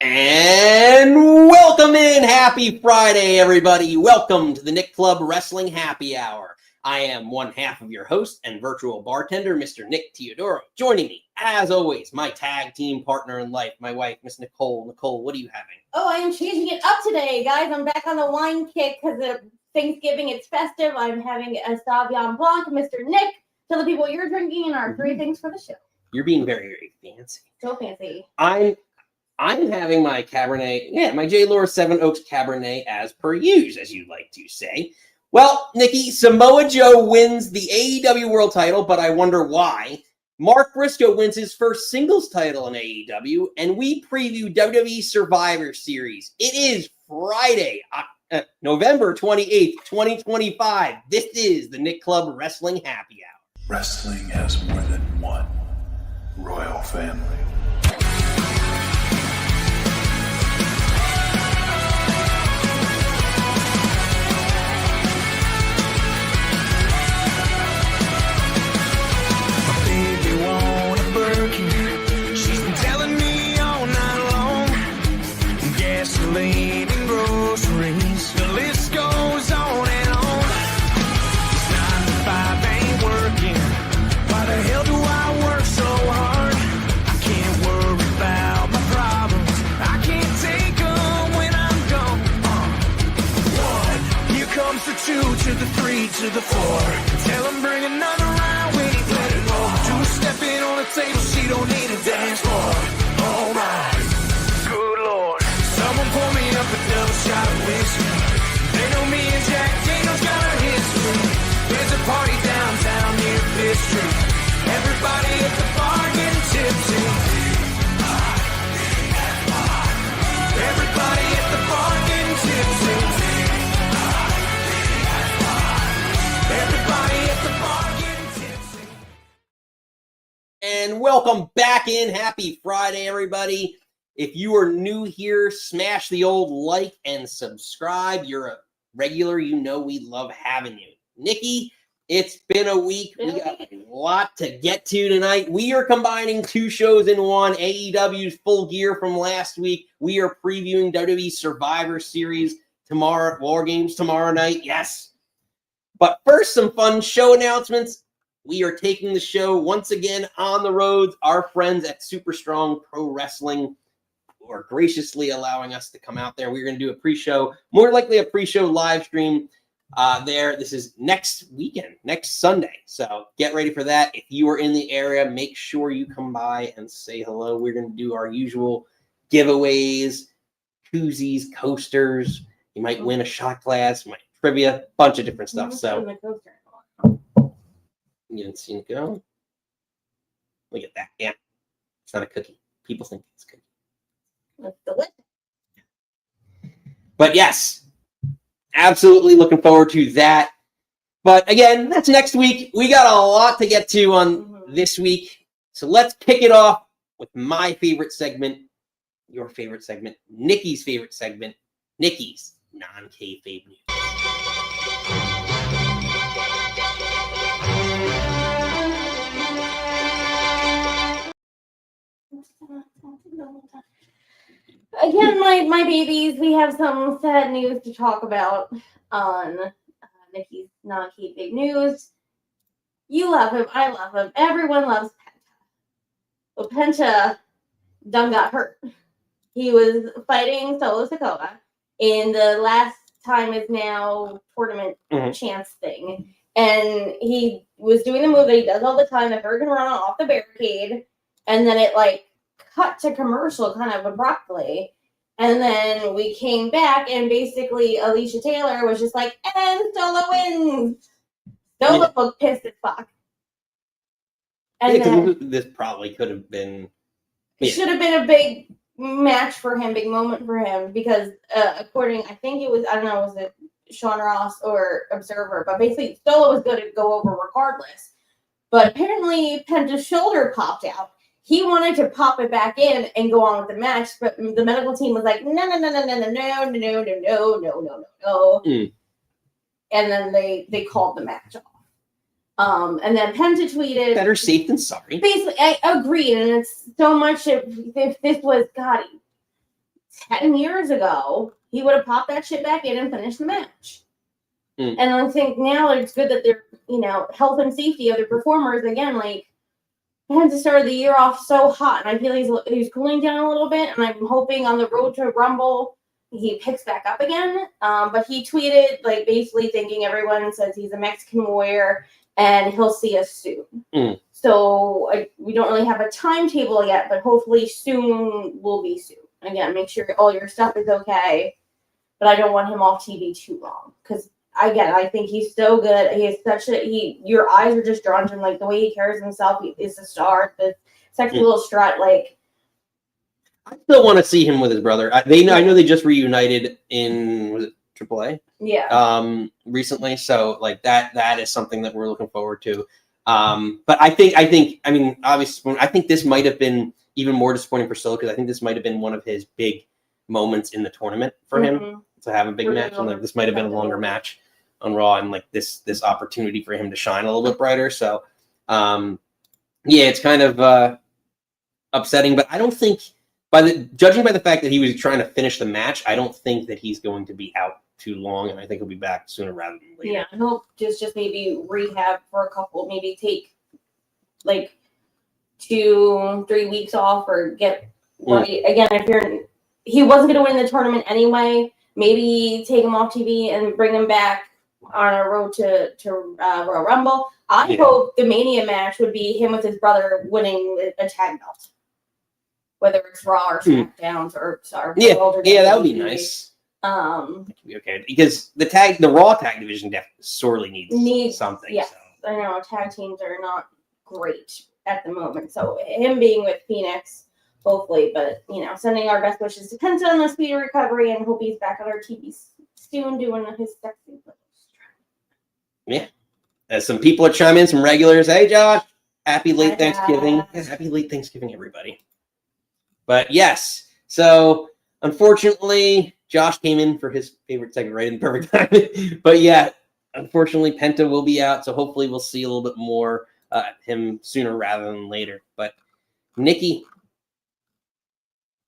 And welcome in. Happy Friday, everybody. Welcome to the Nick Club Wrestling Happy Hour. I am one half of your host and virtual bartender, Mr. Nick Teodoro. Joining me, as always, my tag team partner in life, my wife, Miss Nicole. Nicole, what are you having? Oh, I am changing it up today, guys. I'm back on the wine kick because of Thanksgiving. It's festive. I'm having a Sauvignon Blanc. Mr. Nick, tell the people what you're drinking and our three things for the show. You're being very, very fancy. So fancy. I'm having my Cabernet, my J. Lohr 7 Oaks Cabernet as per usual, as you like to say. Well, Nikki, Samoa Joe wins the AEW World title, but I wonder why. Mark Briscoe wins his first singles title in AEW, and we preview WWE Survivor Series. It is Friday, November 28th, 2025. This is the Nick Club Wrestling Happy Hour. Wrestling has more than one royal family. Gasoline and groceries, the list goes on and on. This 9 to 5 ain't working. Why the hell do I work so hard? I can't worry about my problems. I can't take them when I'm gone. 1, here comes the 2 to the 3 to the 4. Tell them bring another round, we ain't ready more. 2 stepping on the table, she don't need a dance floor. Oh my, good Lord. Someone pour me up a double shot of whiskey. They know me and Jack Daniels got a history. There's a party downtown near Fifth Street. Everybody at the bar getting tipsy. Everybody at the bar getting tipsy. Everybody at the bar getting tipsy. And welcome back in. Happy Friday, everybody. If you are new here, smash the old like and subscribe. You're a regular, you know we love having you. Nikki, it's been a week. We got a lot to get to tonight. We are combining 2 shows in one. AEW's Full Gear from last week. We are previewing WWE Survivor Series tomorrow, War Games tomorrow night. Yes. But first, some fun show announcements. We are taking the show once again on the road. Our friends at Super Strong Pro Wrestling are graciously allowing us to come out there. We're going to do a pre-show, more likely a pre-show live stream there. This is next weekend, next Sunday. So get ready for that. If you are in the area, make sure you come by and say hello. We're going to do our usual giveaways, koozies, coasters. You might win a shot glass, might trivia, bunch of different stuff. So you didn't see it go. Look at that. Yeah, it's not a cookie. People think it's a cookie. That's delicious. But yes, absolutely looking forward to that. But again, that's next week. We got a lot to get to on this week. So let's kick it off with my favorite segment, your favorite segment, Nikki's favorite segment, Nikki's Non-KAYFABE News. Again, my babies, we have some sad news to talk about on Nikki's Non-KAYFABE News. You love him. I love him. Everyone loves PENTA. Well, PENTA done got hurt. He was fighting Solo Sikoa in the last time is now tournament chance thing. And he was doing the move that he does all the time, the Hurricane Run off the barricade. And then it cut to commercial kind of abruptly, and then we came back and basically Alicia Taylor was just like, and Solo wins. Solo looked pissed as fuck. And then this probably could have been should have been a big match for him, big moment for him, because according, I think it was, I don't know, was it Sean Ross or Observer, but basically Solo was going to go over regardless. But apparently Penta's shoulder popped out. He wanted to pop it back in and go on with the match, but the medical team was like, no. And then they called the match off. And then Penta tweeted, better safe than sorry. Basically, I agreed, and it's so much if this was, God, 10 years ago, he would have popped that shit back in and finished the match. Mm. And I think now it's good that they're, health and safety of the performers, again, like, Penta started the year off so hot, and I feel he's cooling down a little bit, and I'm hoping on the road to Rumble he picks back up again. But he tweeted, like, basically thanking everyone, says he's a Mexican warrior, and he'll see us soon. Mm. So we don't really have a timetable yet, but hopefully soon will be soon. Again, make sure all your stuff is okay, but I don't want him off TV too long, because again, I think he's so good. He is your eyes are just drawn to him, like the way he carries himself. He is a star. The sexy little strut, like. I still want to see him with his brother. I know they just reunited in, was it AAA? Yeah. Recently. So like that is something that we're looking forward to. But I think, obviously, I think this might have been even more disappointing for Solo, because I think this might have been one of his big moments in the tournament for him to have a big match. And like, this might have been a longer match on Raw, and like this opportunity for him to shine a little bit brighter. So, yeah, it's kind of upsetting, but I don't think, judging by the fact that he was trying to finish the match, I don't think that he's going to be out too long, and I think he'll be back sooner rather than later. Yeah, I hope just maybe rehab for a couple, maybe take like 2-3 weeks off, or get again, he wasn't going to win the tournament anyway, maybe take him off TV and bring him back on a road to Royal Rumble. I hope the Mania match would be him with his brother winning a tag belt, whether it's Raw or SmackDowns or that would be nice. Okay, because the Raw tag division definitely sorely needs something. Yeah, so. I know tag teams are not great at the moment, so him being with Phoenix, hopefully, but sending our best wishes to Penta on the speedy recovery, and hope he's back on our TV soon doing his sexy little strut. Yeah, as some people are chiming in, some regulars. Hey, Josh, happy late Thanksgiving. Yeah, happy late Thanksgiving, everybody. But yes, so unfortunately, Josh came in for his favorite segment right in perfect time. But yeah, unfortunately, Penta will be out, so hopefully we'll see a little bit more him sooner rather than later. But Nikki,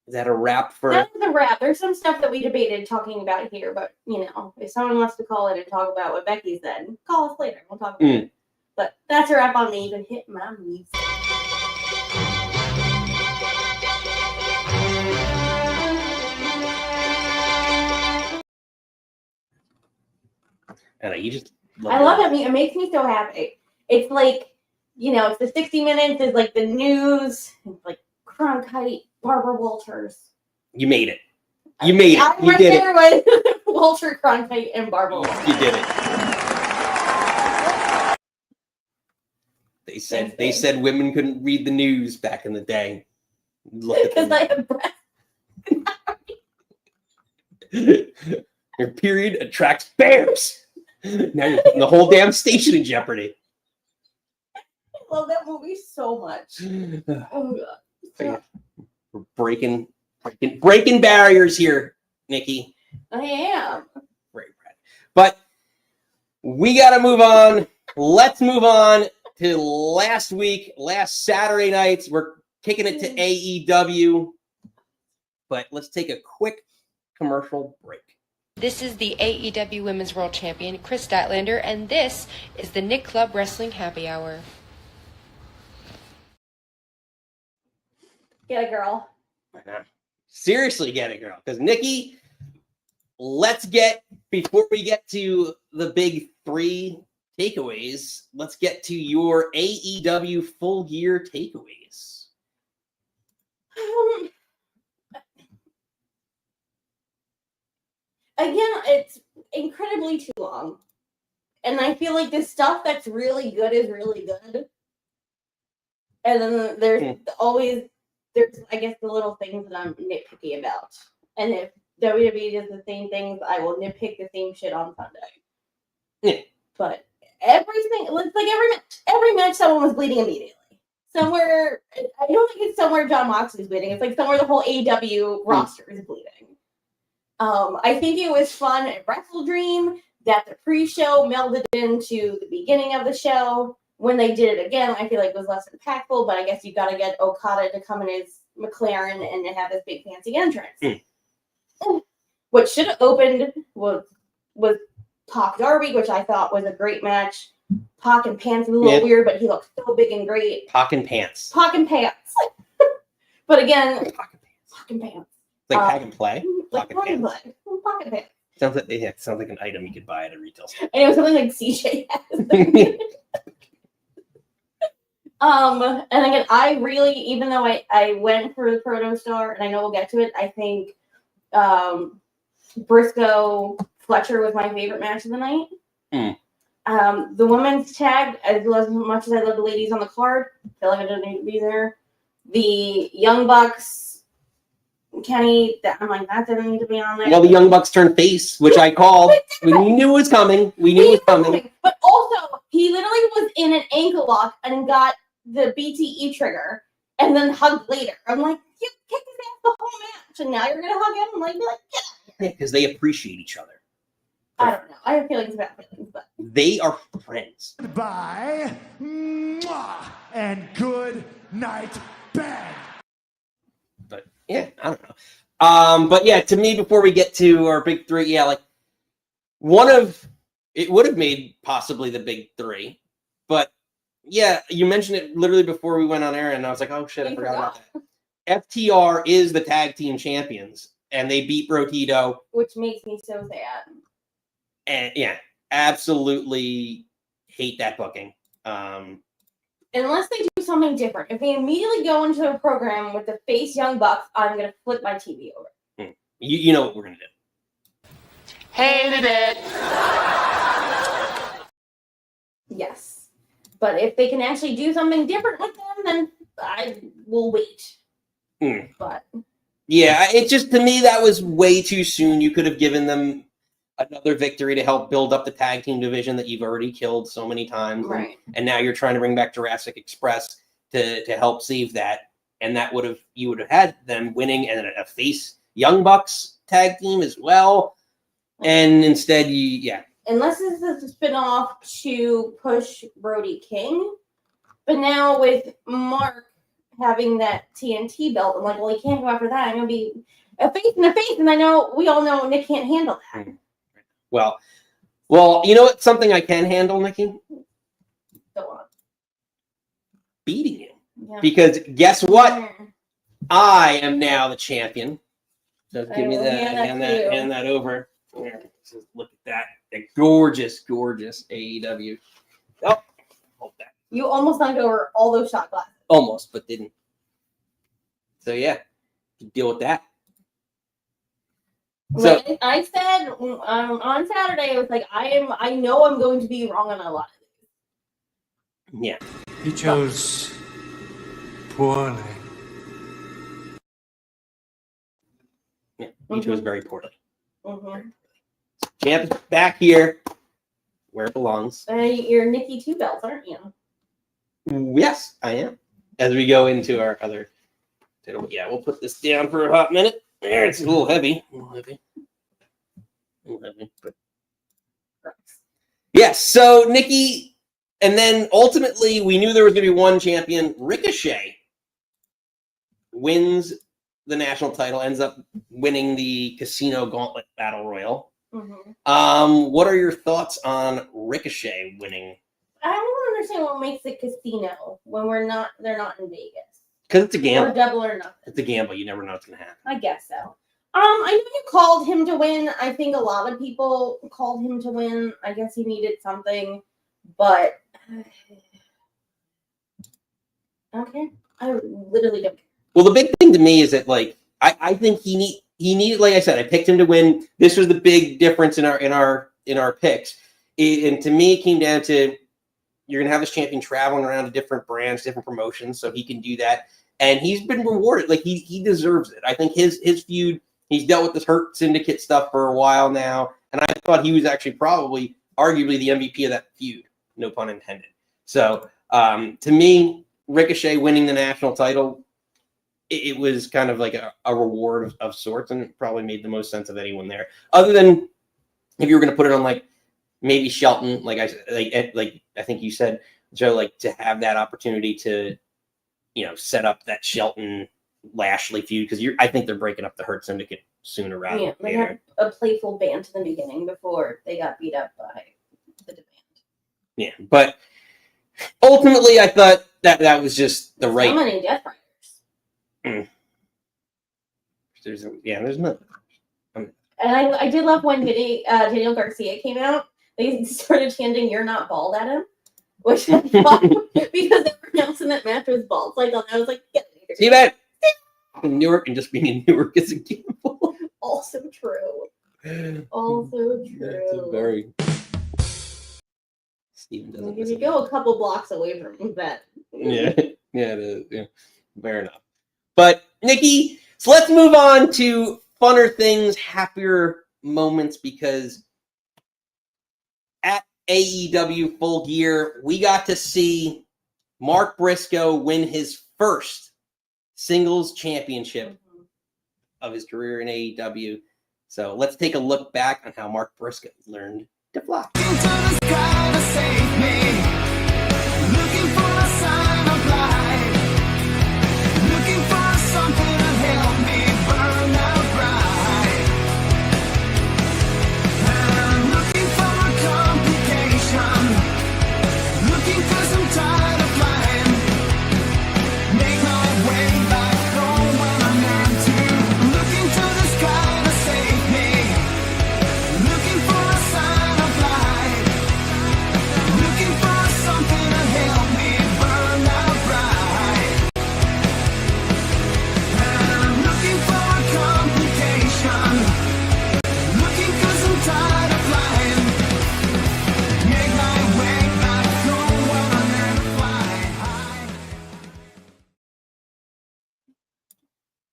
is that a wrap for? That is a wrap. There's some stuff that we debated talking about here, but if someone wants to call it and talk about what Becky said, call us later. We'll talk about it. But that's a wrap on me. You can hit my music. And you just I love it. It makes me so happy. It's like, it's the 60 Minutes, is like the news, it's like Cronkite, Barbara Walters. You made it. You made it. You did it. With Walter Cronkite and Barbara Walters. You did it. They said women couldn't read the news back in the day. Because I have breath. Your period attracts bears. Now you're putting the whole damn station in jeopardy. I love that movie so much. Oh god. We're breaking barriers here, Nikki. I am. Right. But we gotta move on. Let's move on to last Saturday nights. We're kicking it to AEW. But let's take a quick commercial break. This is the AEW Women's World Champion, Chris Statlander, and this is the Nick Club Wrestling Happy Hour. Get it, girl. Seriously, get it, girl. Because, Nikki, before we get to the big 3 takeaways, let's get to your AEW full year takeaways. Again, it's incredibly too long. And I feel like the stuff that's really good is really good. And then there's I guess, the little things that I'm nitpicky about. And if WWE does the same things, I will nitpick the same shit on Sunday. Yeah. But everything, it's like every match someone was bleeding immediately. Somewhere, I don't think it's somewhere John Moxley's bleeding. It's like somewhere the whole AEW roster is bleeding. I think it was fun at Wrestle Dream that the pre-show melded into the beginning of the show. When they did it again, I feel like it was less impactful, but I guess you got to get Okada to come in his McLaren and have this big fancy entrance. What should have opened was Pac Darby, which I thought was a great match. Pac and Pants was a little weird, but he looked so big and great. Pac and Pants. Pac and Pants. But again, Pac and Pants. Like Pack and Play? Like Pac and Pants. Pac and Pants. Sounds like an item you could buy at a retail store. And it was something like CJ has. And again, I really, even though I went for the Proto Star, and I know we'll get to it, I think Briscoe Fletcher was my favorite match of the night. The women's tag, as much as I love the ladies on the card, I feel like I don't need to be there. The Young Bucks, Kenny, I'm like, that didn't need to be on there. Well, the Young Bucks turned face, which I called. We knew it was coming. We knew it was coming. But also, he literally was in an ankle lock and got the BTE trigger and then hugged later. I'm like, you kicked his ass the whole match, and now you're going to hug him? Like, be like, get out of here. Because they appreciate each other. I don't know. I have feelings about feelings, but they are friends. Goodbye. Mwah. And good night, bang. But yeah, I don't know. But yeah, to me, before we get to our big three, yeah, like it would have made possibly the big three. But yeah, you mentioned it literally before we went on air, and I was like, oh shit, I forgot about that. FTR is the tag team champions, and they beat Rotito. Which makes me so sad. And yeah, absolutely hate that booking. Unless they do something different. If they immediately go into a program with the face Young Bucks, I'm going to flip my TV over. You know what we're going to do. Hated it. Yes. But if they can actually do something different with them, then I will wait. But yeah, it just, to me, that was way too soon. You could have given them another victory to help build up the tag team division that you've already killed so many times. Right. And now you're trying to bring back Jurassic Express to help save that. And that you would have had them winning and a face Young Bucks tag team as well. And instead unless this is a spin-off to push Brody King. But now with Mark having that TNT belt, I'm like, well, he can't go after that. I'm going to be a face and a face. And we all know Nick can't handle that. Well, you know what? Something I can handle, Nikki? Go on. Beating you. Yeah. Because guess what? I am now the champion. So give me that. Hand that over. There. Look at that. The gorgeous, gorgeous AEW. Oh, hold that. You almost knocked over all those shot glasses. Almost, but didn't. So yeah, deal with that. So I said on Saturday, I was like, I know I'm going to be wrong on a lot of these. Yeah. He chose poorly. Yeah, he chose very poorly. Mm-hmm. Champ is back here where it belongs. You're Nikki 2 belts, aren't you? Yes, I am. As we go into our other, yeah, we'll put this down for a hot minute. There, it's a little heavy. But yeah, so Nikki, and then ultimately we knew there was going to be one champion. Ricochet wins the national title, ends up winning the Casino Gauntlet Battle Royal. Mm-hmm. What are your thoughts on Ricochet winning? I don't understand what makes it casino when they're not in Vegas. Because it's a gamble. Or double or nothing. It's a gamble. You never know what's going to happen. I guess so. I know you called him to win. I think a lot of people called him to win. I guess he needed something, but okay. I literally don't care. Well, the big thing to me is that, like, I think he needed. Like I said, I picked him to win. This was the big difference in our picks. And to me, it came down to you're going to have this champion traveling around to different brands, different promotions, so he can do that. And he's been rewarded. Like, he deserves it. I think his feud, he's dealt with this Hurt Syndicate stuff for a while now, and I thought he was actually probably, arguably, the MVP of that feud. No pun intended. So, to me, Ricochet winning the national title, it was kind of like a reward of sorts, and it probably made the most sense of anyone there. Other than if you were going to put it on, like, maybe Shelton, like I think you said, Joe, like, to have that opportunity to, set up that Shelton Lashley feud, because I think they're breaking up the Hurt Syndicate sooner rather Yeah, than they later. had a playful band in the beginning before they got beat up by the band. Yeah, but ultimately, I thought that was just the So right. many Death Riders. There's nothing. And I did love when Daniel Garcia came out. They started chanting "You're not bald" at him, which I thought because they were announcing that match was bald. So I was like, get out of here. See that? In Newark and just being in Newark is a gamble. Also true. Also true. That's a very. Steven doesn't. If you go a couple blocks away from that. Yeah, it is. Yeah, fair enough. But Nikki, so let's move on to funner things, happier moments, because at AEW Full Gear, we got to see Mark Briscoe win his first singles championship of his career in AEW. So let's take a look back on how Mark Briscoe learned to fly.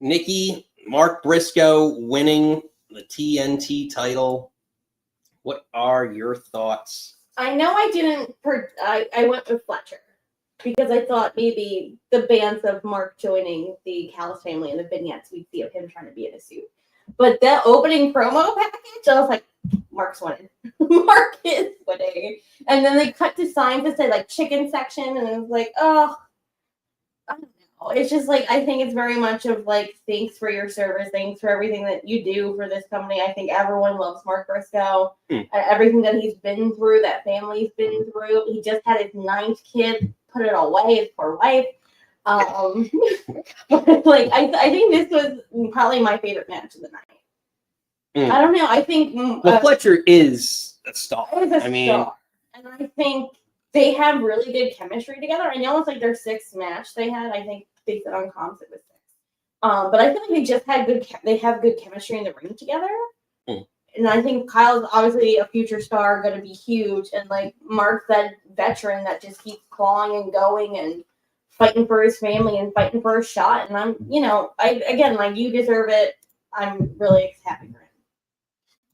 Nikki, Mark Briscoe winning the TNT title. What are your thoughts? I know I didn't. I went with Fletcher because I thought maybe the bands of Mark joining the Callis family and the vignettes we'd see of him trying to be in a suit. But the opening promo package, I was like, Mark's winning. Mark is winning. And then they cut to signs that said like chicken section, and it was like, oh, I don't know. It's just like, I think it's very much of like, thanks for your service, thanks for everything that you do for this company. I think everyone loves Mark Briscoe. Everything that he's been through, that family's been through. He just had his 9th kid, put it away, his poor wife. Like I think this was probably my favorite match of the night. I don't know. I think Fletcher is a star. Star. And I think they have really good chemistry together. I know it's like their 6th match they had. I think they said on comms it was 6. But I feel like they just had they have good chemistry in the ring together. And I think Kyle's obviously a future star, going to be huge. And like Mark's that veteran that just keeps clawing and going and fighting for his family and fighting for a shot. And I'm, again, like, you deserve it. I'm really happy for him.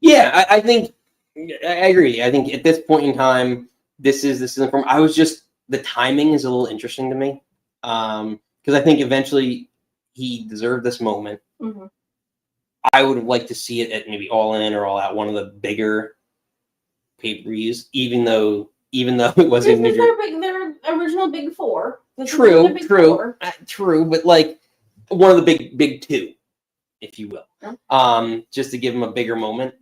Yeah, I think I agree. I think at this point in time, this isn't from. I was just, the timing is a little interesting to me, because I think eventually he deserved this moment. I would have liked to see it at maybe All In or All Out, one of the bigger pay-per-views, even though it wasn't their original Big Four. True, but like one of the big 2, if you will, just to give him a bigger moment.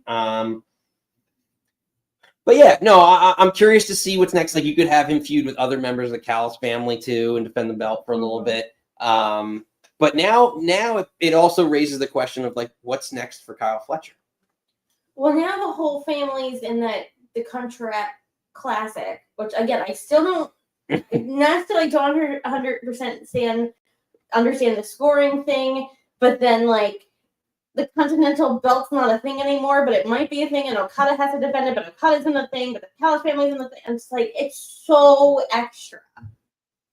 But yeah, no, I'm curious to see what's next. Like, you could have him feud with other members of the Callis family too, and defend the belt for a little bit. But now it also raises the question of like, what's next for Kyle Fletcher? Well, now the whole family's in the Contract Classic, which again I still don't. Not still, like, don't 100% understand the scoring thing, but then like the Continental belt's not a thing anymore, but it might be a thing, and Okada has to defend it, but Okada's in the thing, but the Callis family's in the thing. And it's like, it's so extra.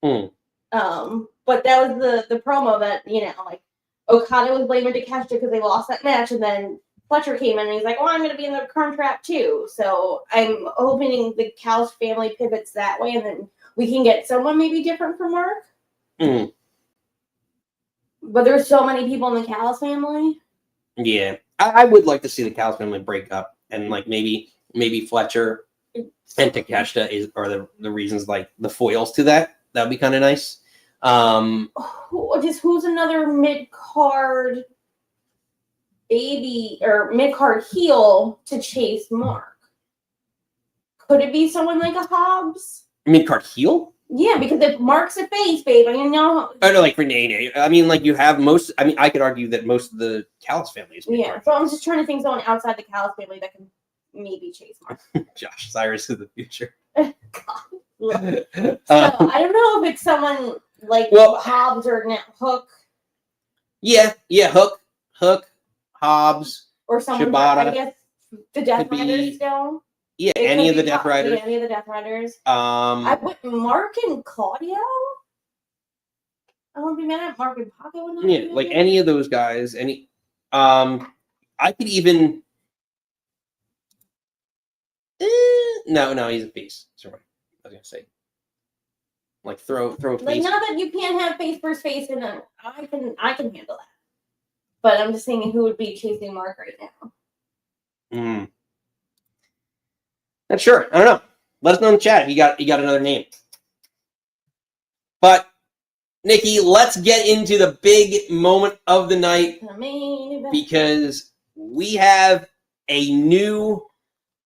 But that was the promo that, like, Okada was blaming Takeshita because they lost that match, and then Fletcher came in and he's like, "Oh, I'm going to be in the contract too." So I'm hoping the Callis family pivots that way, and then we can get someone maybe different from Mark. But there's so many people in the Callis family. Yeah, I would like to see the Callis family break up, and like maybe Fletcher and Takeshita are the reasons, like the foils to that. That'd be kind of nice. Who's another mid card? baby or mid-card heel to chase Mark? Could it be someone like a Hobbs? Mid-card heel? Yeah, because if Mark's a face, babe, I mean, no. Oh, no, like Renee. I mean, like you have most. I mean, I could argue that most of the Callis family is Yeah, mid-card. so I'm just trying to think someone outside the Callis family that can maybe chase Mark. Josh Cyrus of the future. So I don't know if it's someone like Hobbs or Hook. Yeah, Hook, Hobbs, Or someone, Shibata, I guess, the Death Riders still. Yeah, It any could of the be Death Riders. Yeah, any of the Death Riders. I put Mark and Claudio. I won't be mad at Mark and Paco. Yeah, like any of those guys. Any, I could even. No, he's a face. Sorry, I was gonna say. Like throw a face. Like, not that you can't have face versus face, and I can handle that. But I'm just thinking who would be chasing Mark right now. Not sure. I don't know. Let us know in the chat if you got another name. But Nikki, let's get into the big moment of the night because we have a new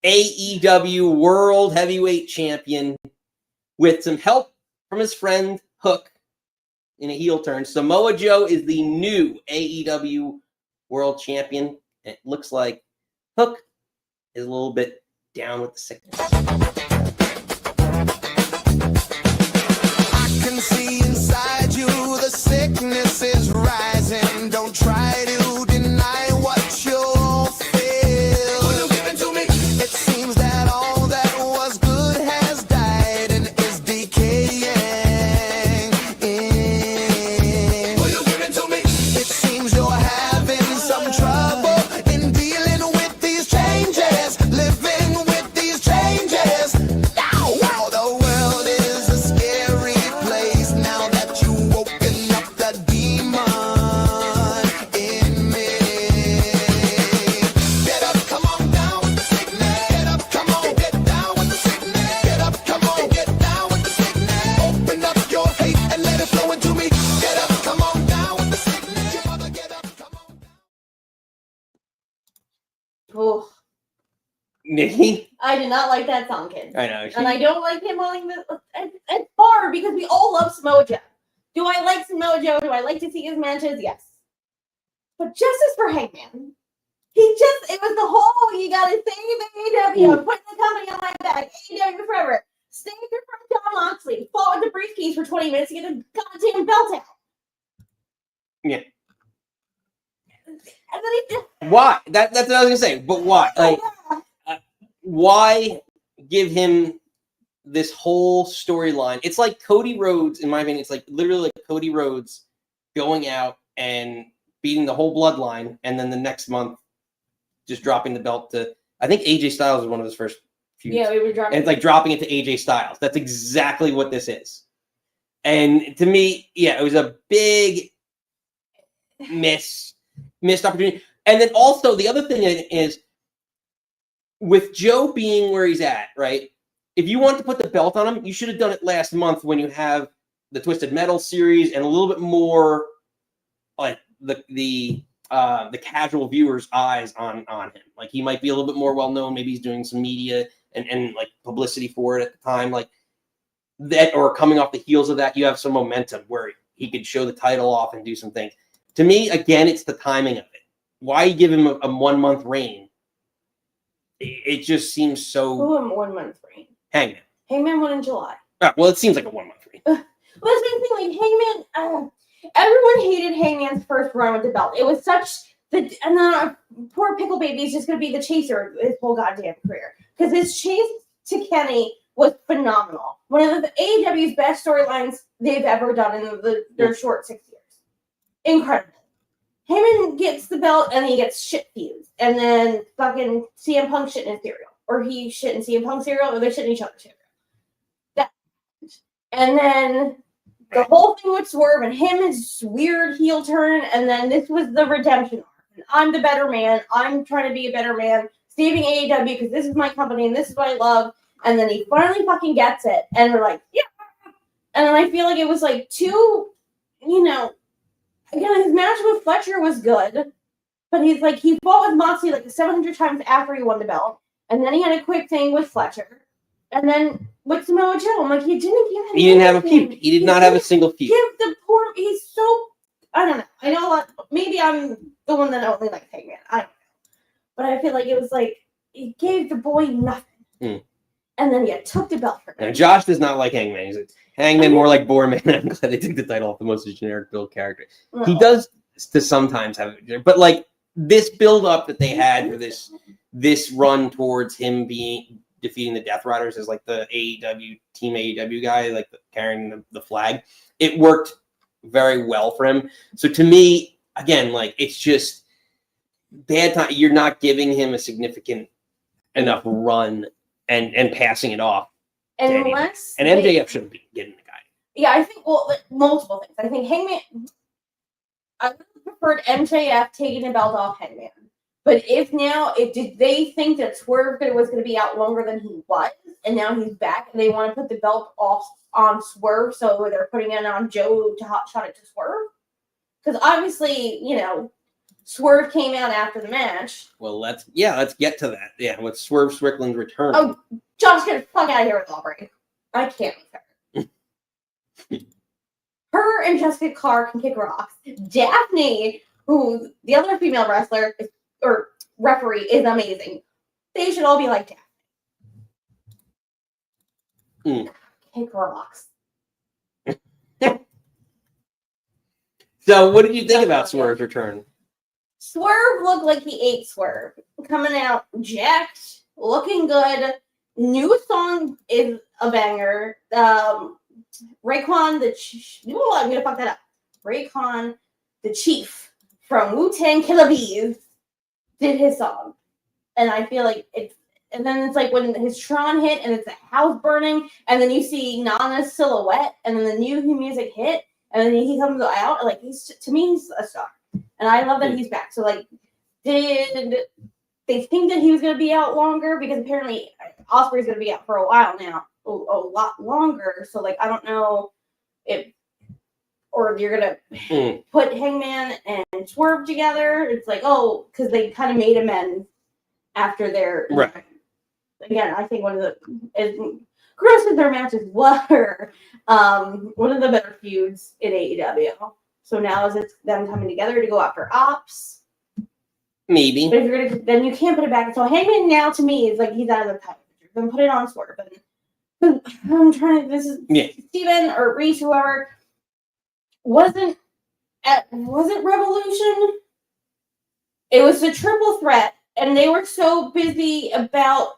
AEW World Heavyweight Champion with some help from his friend Hook in a heel turn. Samoa Joe is the new AEW World Champion. It looks like Hook is a little bit down with the sickness. I can see inside you the sickness is rising. Don't try to deny what you feel. Will you give it to me? It seems that all that was good has died and is decaying. Will you give it to me? It seems you're having some trouble in dealing with these changes, living with these changes. Now the world is a scary place now that you woken up the demon in me. Get up, come on down with the sickness. Get up, come on, get down with the sickness. Get up, come on, get down with the sickness. Open up your hate and let it flow into me. Get up, come on down with the sickness. Your mother, get up, come on down. Oh, Nikki? I did not like that song, kid. I know. And I don't like him willing to. It's hard because we all love Samoa Joe. Do I like Samoa Joe? Do I like to see his matches? Yes. But justice for Hangman. It was the whole, you gotta save AEW. I'm putting the company on my back. AEW forever. Stay in front of John Moxley. Fought with the briefcase for 20 minutes to get the goddamn belt out. Yeah. And then he just. Why? That's what I was gonna say. But why? Like, why give him this whole storyline? It's like Cody Rhodes, in my opinion. It's like literally like Cody Rhodes going out and beating the whole bloodline, and then the next month just dropping the belt to. I think AJ Styles was one of his first feuds. Yeah, we were dropping. And it's like dropping it to AJ Styles. That's exactly what this is. And to me, yeah, it was a big missed opportunity. And then also the other thing is with Joe being where he's at, right? If you want to put the belt on him, you should have done it last month when you have the Twisted Metal series and a little bit more like the casual viewer's eyes on him. Like he might be a little bit more well known. Maybe he's doing some media and like publicity for it at the time, like that, or coming off the heels of that, you have some momentum where he could show the title off and do some things. To me, again, it's the timing of it. Why give him a 1 month reign? It just seems so. Who won 1 month reign? Hangman. Hangman won in July. Well, it seems like a 1 month reign. Well, that's the thing. Like Hangman, everyone hated Hangman's first run with the belt. It was such and then poor Pickle Baby is just going to be the chaser his whole goddamn career because his chase to Kenny was phenomenal. One of the AEW's best storylines they've ever done in their short 6 years. Incredible. Heyman gets the belt and he gets shit fused. And then fucking CM Punk shit in his cereal. Or he shit in CM Punk's cereal, or they shit in each other's cereal. And then the whole thing with Swerve and him his weird heel turn, and then this was the redemption arc. And I'm the better man. I'm trying to be a better man. Saving AEW because this is my company and this is what I love. And then he finally fucking gets it. And we're like, yeah. And then I feel like it was like again, his match with Fletcher was good. But he's like, he fought with Moxley like 700 times after he won the belt. And then he had a quick thing with Fletcher. And then with Samoa Joe, I'm like, he didn't have a feud. He did not have a single feud. Give the poor, he's so, I don't know. I know a lot, maybe I'm the one that only likes Hangman. I don't know. But I feel like it was like, he gave the boy nothing. And then you took the belt from him. And Josh does not like Hangman. He's like, Hangman more like Boreman. I'm glad they took the title off the most generic build character. No. He does to sometimes have it, but like this build up that they had for this run towards him defeating the Death Riders as like the team AEW guy, like carrying the flag. It worked very well for him. So to me, again, like it's just bad time. You're not giving him a significant enough run and passing it off. Unless and MJF shouldn't be getting the guy. Yeah, I think multiple things. I think Hangman. I would have preferred MJF taking the belt off Hangman. But if did they think that Swerve was going to be out longer than he was, and now he's back, and they want to put the belt off on Swerve, so they're putting it on Joe to hotshot it to Swerve? Because obviously, Swerve came out after the match. Well, let's get to that. Yeah, with Swerve Strickland's return. Oh, Josh, get the fuck out of here with Aubrey. I can't with her. Her and Jessica Clark can kick rocks. Daphne, who the other female wrestler or referee, is amazing. They should all be like Daphne. Kick rocks. So, what did you think about Swerve's return? Swerve looked like he ate Swerve. Coming out jacked, looking good. New song is a banger. Raekwon, I'm going to fuck that up. Raekwon, the chief from Wu-Tang Killer Bees, did his song. And I feel like it's, and then it's like when his Tron hit and it's a house burning, and then you see Nana's silhouette, and then the new music hit, and then he comes out, like, to me, he's a star. And I love that he's back. So, like, did they think that he was going to be out longer? Because apparently Osprey's going to be out for a while now, a lot longer. So, like, I don't know or you're going to put Hangman and Swerve together. It's like, because they kind of made amends after their... Right. Again, I think one of the... as gross as their matches were, one of the better feuds in AEW. So now is it them coming together to go after Ops? Maybe. But if you're gonna, then you can't put it back. So Hangman now to me is like he's out of the title picture. Then put it on Swerve. And I'm trying to. This is Steven or Reese, whoever. Was it Revolution? It was the triple threat, and they were so busy about.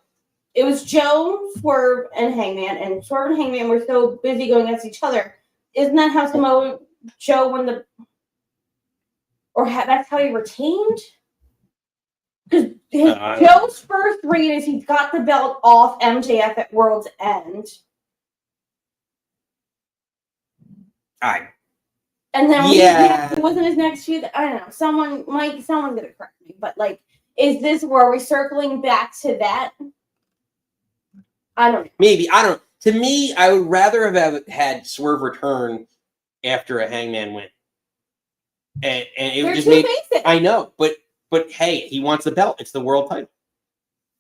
It was Joe, Swerve, and Hangman, and Swerve and Hangman were so busy going against each other. Isn't that how Samoa Joe won that's how he retained? Because Joe's first reign is he got the belt off MJF at World's End. And then it wasn't his next feud. I don't know. Someone's gonna correct me, but like, is this where we're circling back to that? I don't know. Maybe. I don't know. To me, I would rather have had Swerve return after a Hangman win. And it would just make... I know, but hey, he wants the belt. It's the world title.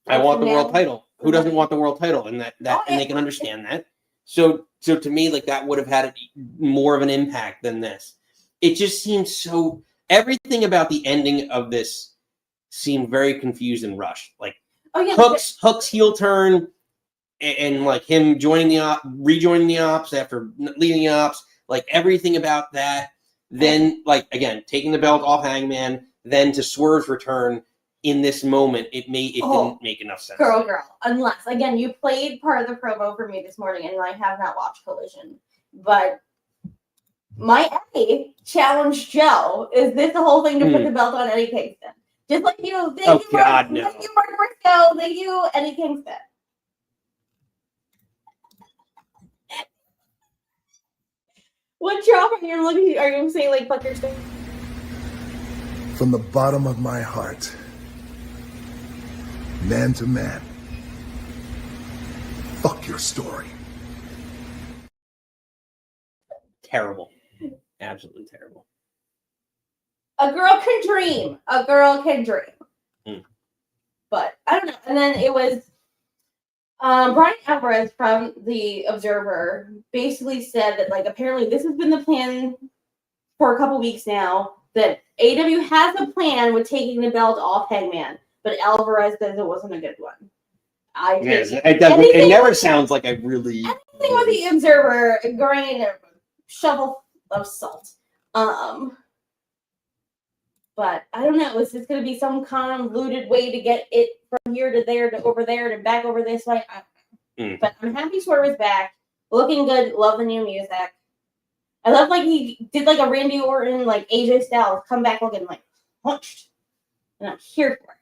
I want the world title. Who doesn't want the world title? And and they can understand that. So to me, like, that would have had more of an impact than this. It just seems so... Everything about the ending of this seemed very confused and rushed. Like, Hook's heel turn and like him rejoining the Ops after leaving the Ops, like everything about that. Then, like, again, taking the belt off Hangman, then to Swerve's return in this moment, it didn't make enough sense. Girl. Unless, again, you played part of the promo for me this morning, and I have not watched Collision. But my Eddie challenged Joe. Is this the whole thing to put the belt on Eddie Kingston? Just like you. Thank you, Mark Briscoe. Thank you, Eddie Kingston. What drop are you looking? Are you saying like fuck your stuff? From the bottom of my heart, man to man, fuck your story. Terrible. Absolutely terrible. A girl can dream. A girl can dream. Mm. But I don't know. And then it was Brian Alvarez from The Observer basically said that, like, apparently this has been the plan for a couple weeks now, that AEW has a plan with taking the belt off Hangman, but Alvarez says it wasn't a good one. It never sounds like I really. Anything with The Observer, grain, a shovel of salt. But I don't know. Is this going to be some convoluted way to get it from here to there to over there to back over this way? But I'm happy Swerve is back, looking good. Love the new music. I love like he did like a Randy Orton, like AJ Styles, come back looking like punched, and I'm here for it.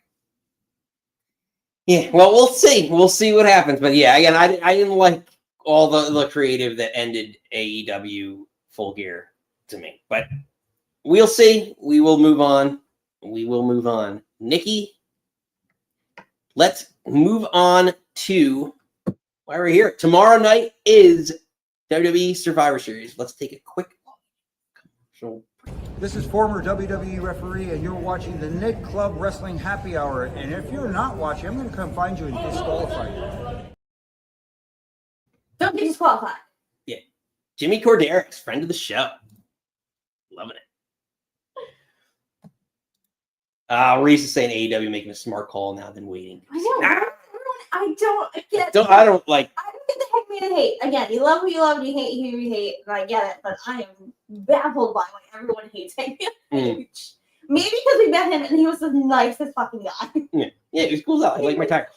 Yeah, well, we'll see. We'll see what happens. But yeah, again, I didn't like all the creative that ended AEW Full Gear to me. But we'll see. We will move on. We will move on. Nikki, let's move on to why we're here. Tomorrow night is WWE Survivor Series. Let's take a quick commercial. This is former WWE referee, and you're watching the Nick Club Wrestling Happy Hour. And if you're not watching, I'm going to come find you and disqualify you. Don't be disqualified. Yeah. Jimmy Corderas, friend of the show. Loving it. Reese is saying AEW making a smart call now than waiting. I know. I don't get I don't like. I don't get the Hangman hate. Again, you love who you love, and you hate who you hate, and I get it, but I am baffled by why everyone hates Hangman. Maybe because we met him and he was the nicest fucking guy. Yeah, he was cool out. I like my tires.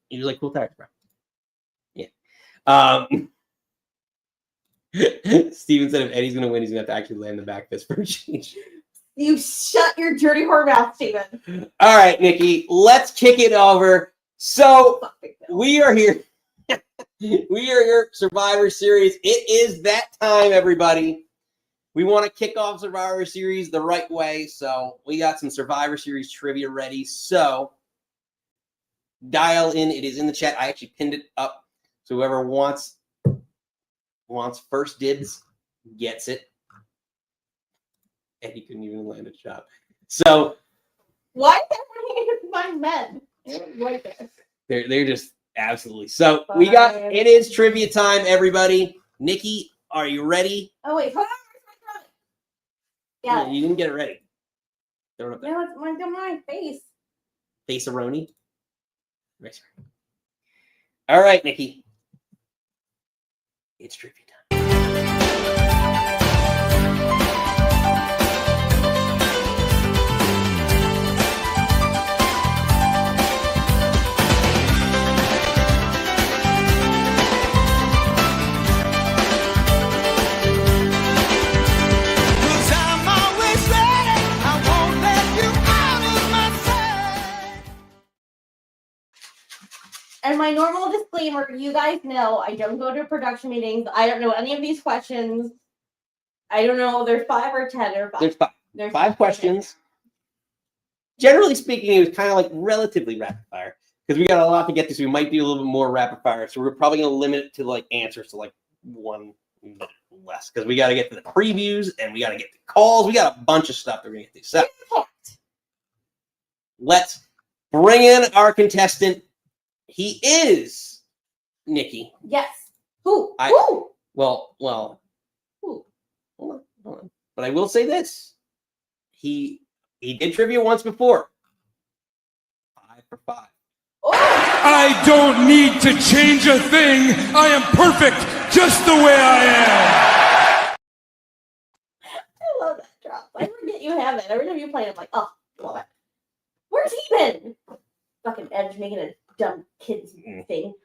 He was like cool tires, bro. Yeah. Steven said if Eddie's gonna win, he's gonna have to actually land the back fist for a change. You shut your dirty whore mouth, Steven. All right, Nikki, let's kick it over. So we are here. We are here, Survivor Series. It is that time, everybody. We want to kick off Survivor Series the right way. So we got some Survivor Series trivia ready. So dial in. It is in the chat. I actually pinned it up. So whoever wants first dibs gets it. And he couldn't even land a shot. So why is everyone my men? Like this. They're just absolutely. So we got it is trivia time, everybody. Nikki, are you ready? Oh wait, hold on. Yeah, you didn't get it ready. Throw it up there. No, it's my face. Face-a-roni. All right, Nikki. It's trivia time. And my normal disclaimer, you guys know I don't go to production meetings. I don't know any of these questions. I don't know. There's 5 or 10 or 5. There's 5. There's 5 questions. Generally speaking, it was kind of like relatively rapid fire because we got a lot to get to. So we might be a little bit more rapid fire. So we're probably going to limit it to like answers to like 1 minute less because we got to get to the previews and we got to get to calls. We got a bunch of stuff that we're going to get to. So let's bring in our contestant. He is Nikki. Yes. Who? Well. Who? Hold on. But I will say this: he did trivia once before. 5 for 5. Oh. I don't need to change a thing. I am perfect just the way I am. I love that drop. I forget you have it. Every time you play it, I'm like, oh, love it. Where's he been? Fucking Edge making a dumb kids thing.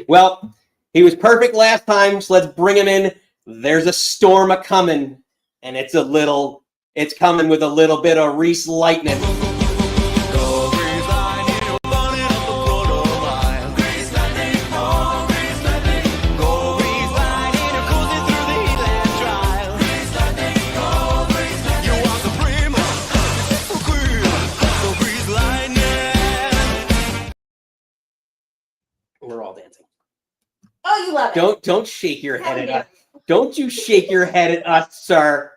Well, he was perfect last time, so let's bring him in. There's a storm a coming, and it's coming with a little bit of Reese lightning. We're all dancing. Oh, you love it. Don't shake your head at us. Don't you shake your head at us, sir.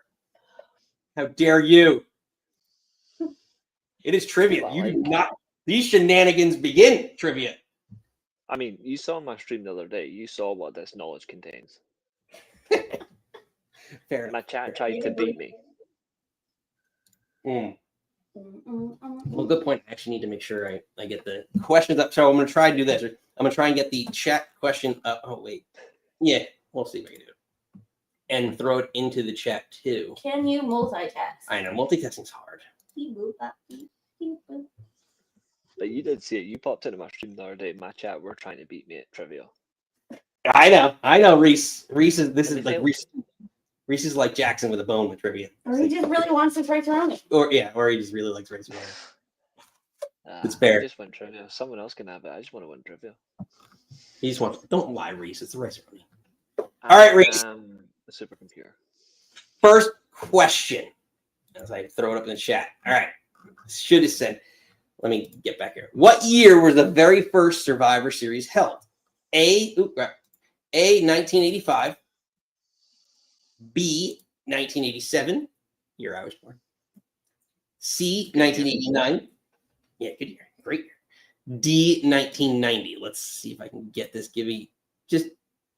How dare you? It is trivia. Well, You do like- not. These shenanigans begin trivia. I mean, you saw my stream the other day. You saw what this knowledge contains. Fair My enough. chat tried to beat me. Mm. Well, good point. I actually need to make sure I get the questions up. So I'm going to try and do this. I'm going to try and get the chat question up. Oh, wait. Yeah, we'll see if I can do it. And throw it into the chat, too. Can you multitask? I know. Multitasking is hard. But you did see it. You popped into my stream the other day. My chat were trying to beat me at trivia. I know, Reese. Reese is, this And is they like failed. Reese is like Jackson with a bone with trivia. Or he just really wants to try around it. Or he just really likes racing. It's I fair. just win trivia. Someone else can have it. I just want to win trivia. He just wants. Don't lie, Reese. It's the race running. All right, Reese. A supercomputer. First question. As I throw it up in the chat. All right. Should have said. Let me get back here. What year was the very first Survivor Series held? A 1985. B 1987. Year I was born. C 1989. Yeah, good year. Great year. D 1990. Let's see if I can get this. Give me just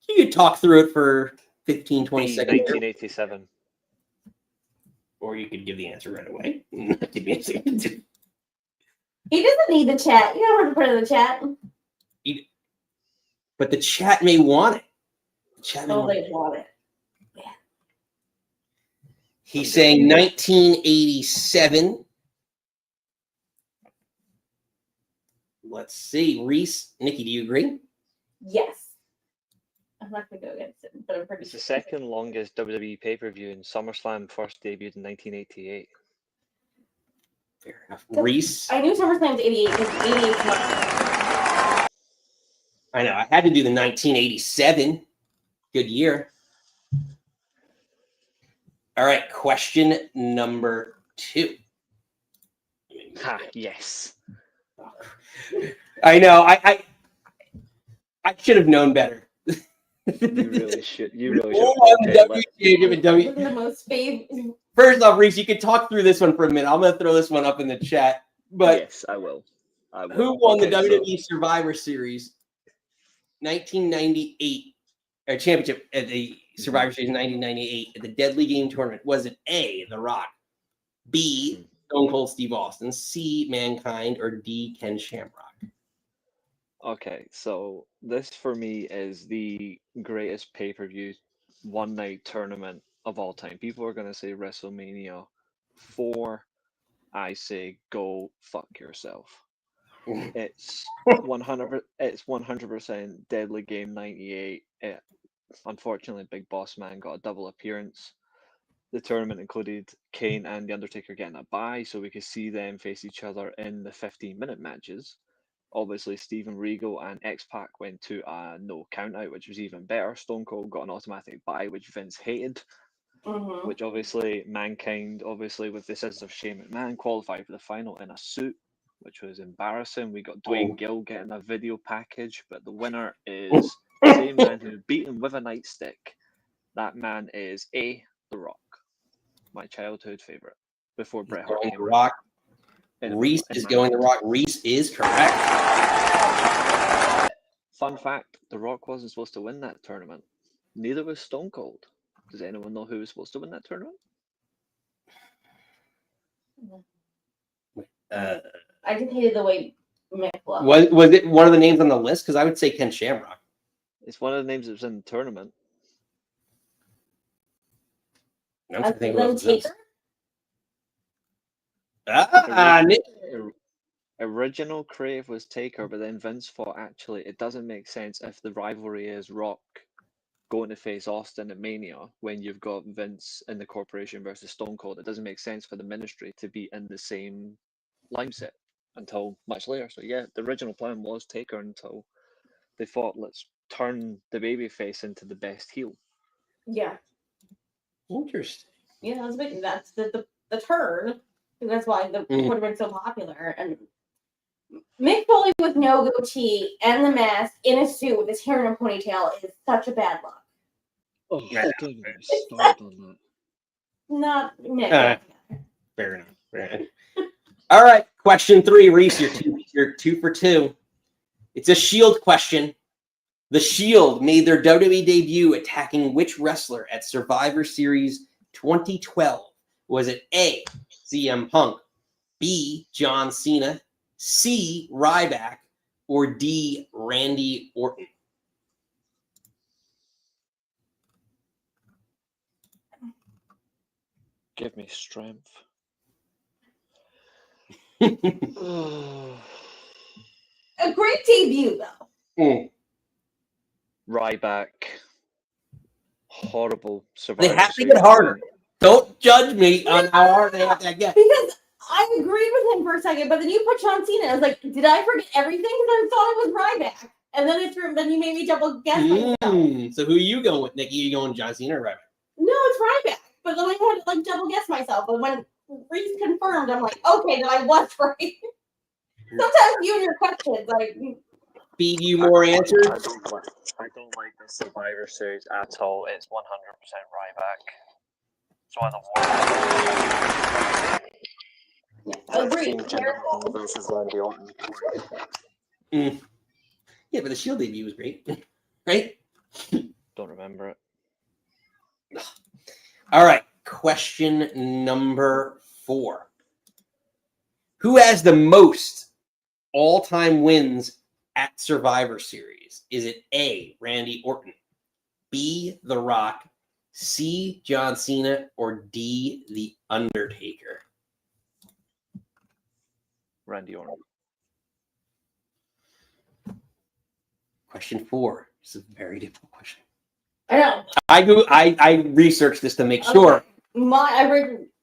you could talk through it for 15, 20 B, seconds. 1987. Or you could give the answer right away. Give me a second. He doesn't need the chat. You don't have to put it in the chat. But the chat may want it. The chat may Oh, want they it. want it. He's saying 1987. Let's see. Reese, Nikki, do you agree? Yes. I'm not going to go against it, but I'm pretty It's the sure. second longest WWE pay-per-view, and SummerSlam first debuted in 1988. Fair enough. Reese, I knew SummerSlam's 88 because 88 months. I know. I had to do the 1987. Good year. All right. Question number 2. Ha, yes. I know. I should have known better. You really should. You really Who should. won the Okay, WCW? The most favorite. First off, Reese, you can talk through this one for a minute. I'm going to throw this one up in the chat. But yes, I will. I will. who won the Okay, WWE Survivor Series 1998 or championship at the Survivor Series 1998 at the Deadly Game tournament? Was it A, The Rock, B, Stone Cold Steve Austin, C, Mankind, or D, Ken Shamrock? Okay, so this for me is the greatest pay-per-view one-night tournament of all time. People are going to say WrestleMania 4. I say go fuck yourself. It's 100% Deadly Game 98. Unfortunately, Big Boss Man got a double appearance. The tournament included Kane and The Undertaker getting a bye, so we could see them face each other in the 15-minute matches. Obviously, Steven Regal and X-Pac went to a no count-out, which was even better. Stone Cold got an automatic bye, which Vince hated. Mm-hmm. Which obviously, Mankind, obviously with the sense of Shane McMahon, qualified for the final in a suit, which was embarrassing. We got Dwayne Gill getting a video package, but the winner is the same man who beat him with a nightstick. That man is The Rock, my childhood favorite, before Bret Hart Going came The around. Rock. In Reese my is going The mind. Rock. Reese is correct. Fun fact, The Rock wasn't supposed to win that tournament. Neither was Stone Cold. Does anyone know who was supposed to win that tournament? I just hated the way Mick looked. Was it one of the names on the list? Because I would say Ken Shamrock. It's one of the names that was in the tournament. I'm trying to think who Then else it is. Taker? Nick. Original Crave was Taker, but then Vince thought, actually, it doesn't make sense if the rivalry is Rock going to face Austin at Mania when you've got Vince in the corporation versus Stone Cold. It doesn't make sense for the ministry to be in the same line set until much later. So yeah, the original plan was Taker until they thought, let's turn the babyface into the best heel. Yeah. Interesting. Yeah, that's the turn. And that's why the would have been so popular. And Mick Foley with no goatee and the mask in a suit with his hair in a ponytail is such a bad look. Oh, Yeah. don't even get started on that. Not Mick. Fair enough. All right, question 3, Reese. You're 2 for 2. It's a Shield question. The Shield made their WWE debut attacking which wrestler at Survivor Series 2012? Was it A, CM Punk, B, John Cena, C, Ryback, or D, Randy Orton? Give me strength. A great debut, though. Ryback. Horrible Survivor They have to Series get harder. win. Don't judge me on how hard they have to get. Because I agreed with him for a second, but then you put John Cena. I was like, did I forget everything? Because I thought it was Ryback. And then you made me double guess myself. So who are you going with, Nikki? Are you going John Cena or Ryback? No, it's Ryback. But then I had to like double guess myself. But when Reese confirmed, I'm like, okay, then I was right. Sometimes you and your questions, like, Feed you more answers? I don't like the Survivor Series at all. It's 100% Ryback. It's one of the worst. agreed. Jinder versus Randy Orton. Yeah, but the Shield debut was great. Right? Don't remember it. All right. Question number 4. Who has the most all-time wins at Survivor Series? Is it A, Randy Orton, B, The Rock, C, John Cena, or D, The Undertaker? Randy Orton. Question 4. This is a very difficult question. I know. I researched this to make sure.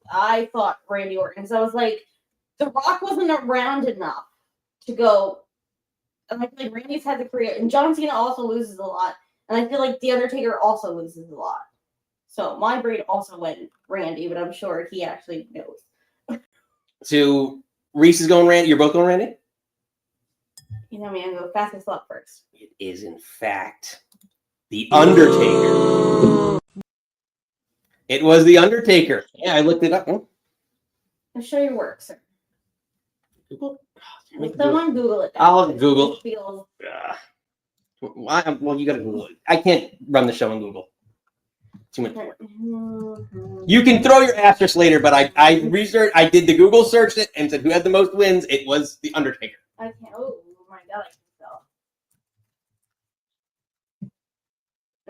I thought Randy Orton. So I was like, The Rock wasn't around enough to go. And I feel like Randy's had the career, and John Cena also loses a lot. And I feel like The Undertaker also loses a lot. So my brain also went Randy, but I'm sure he actually knows. So Reese is going Randy. You're both going Randy? You know me, I'm going to go fastest luck first. It is, in fact, The Undertaker. It was The Undertaker. Yeah, I looked it up. I'll show your work, sir. Google? Someone Google it. I'll Google. It feels... Well, you got to Google it. I can't run the show on Google. Too much work. You can throw your asterisk later, but I researched. I did the Google search it and said who had the most wins. It was The Undertaker. I can't. Oh my god, I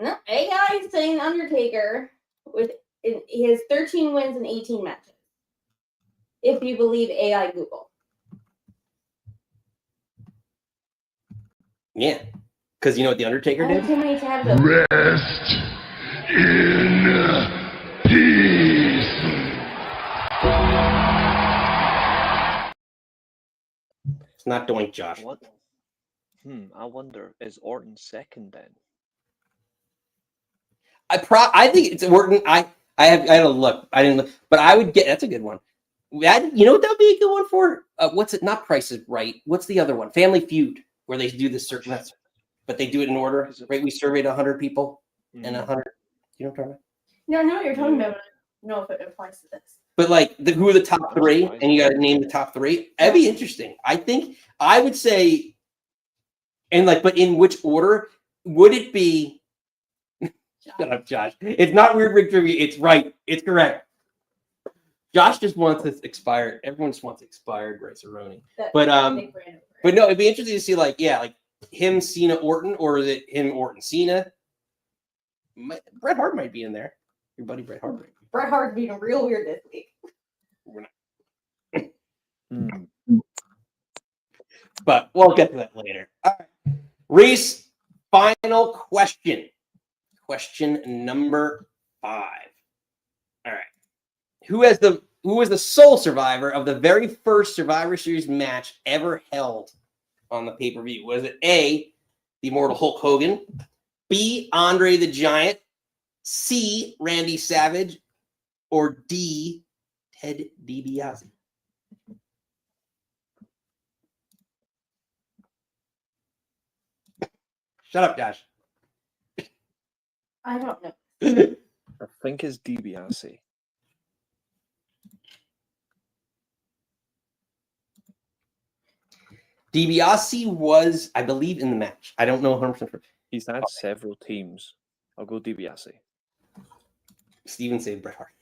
can tell. No, AI is saying Undertaker with he has 13 wins and 18 matches. If you believe AI Google. Yeah, because you know what The Undertaker I have did? too many tabs open. Rest in peace. It's not Doink Josh. What? I wonder, is Orton second then? I think it's Orton. I had to look. I didn't look, but I would get. That's a good one. You know what that would be a good one for? What's it? Not Price is Right. What's the other one? Family Feud, where they do this certain, but they do it in order. Right? We surveyed 100 people and 100. You know what I'm talking about? No, I know what you're talking about, but I don't know if it applies to this. But like, who are the top 3? And you got to name the top 3. That'd be interesting. I think I would say, and like, but in which order would it be? Shut up, Josh. It's not weird rig trivia. It's right. It's correct. Josh just wants this expired. Everyone just wants expired Rice-A-Roni. But no, it'd be interesting to see like him, Cena, Orton, or is it him, Orton, Cena? Bret Hart might be in there. Your buddy Bret Hart. Bret Hart's being real weird this week. We're not. But we'll get to that later. All right. Reese, final question. Question number 5. All right. Who was the sole survivor of the very first Survivor Series match ever held on the pay-per-view? Was it A, the immortal Hulk Hogan, B, Andre the Giant, C, Randy Savage, or D, Ted DiBiase? Shut up, Josh. I don't know. I think it's DiBiase. DiBiase was, I believe, in the match. I don't know 100% for. He's had several teams. I'll go DiBiase. Steven saved Bret Hart.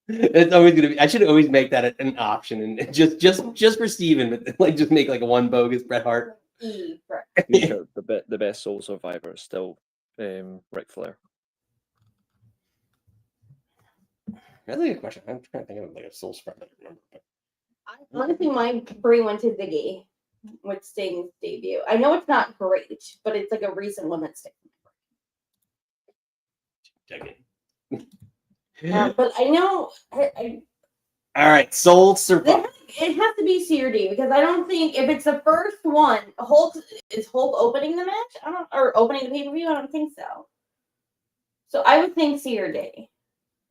It's always gonna be. I should always make that an option, and just for Steven, like just make like a one bogus Bret Hart. To be fair, the best Soul Survivor is still Ric Flair. That's a good question. I'm trying to think of like a Soul Survivor. I remember. Honestly, my Brie went to Ziggy with Sting's debut. I know it's not great, but it's like a recent one that's Sting. But I know. All right, Soul Survivor. It has to be C or D because I don't think if it's the first one, Hulk opening the match. Or opening the pay-per-view. I don't think so. So I would think C or D.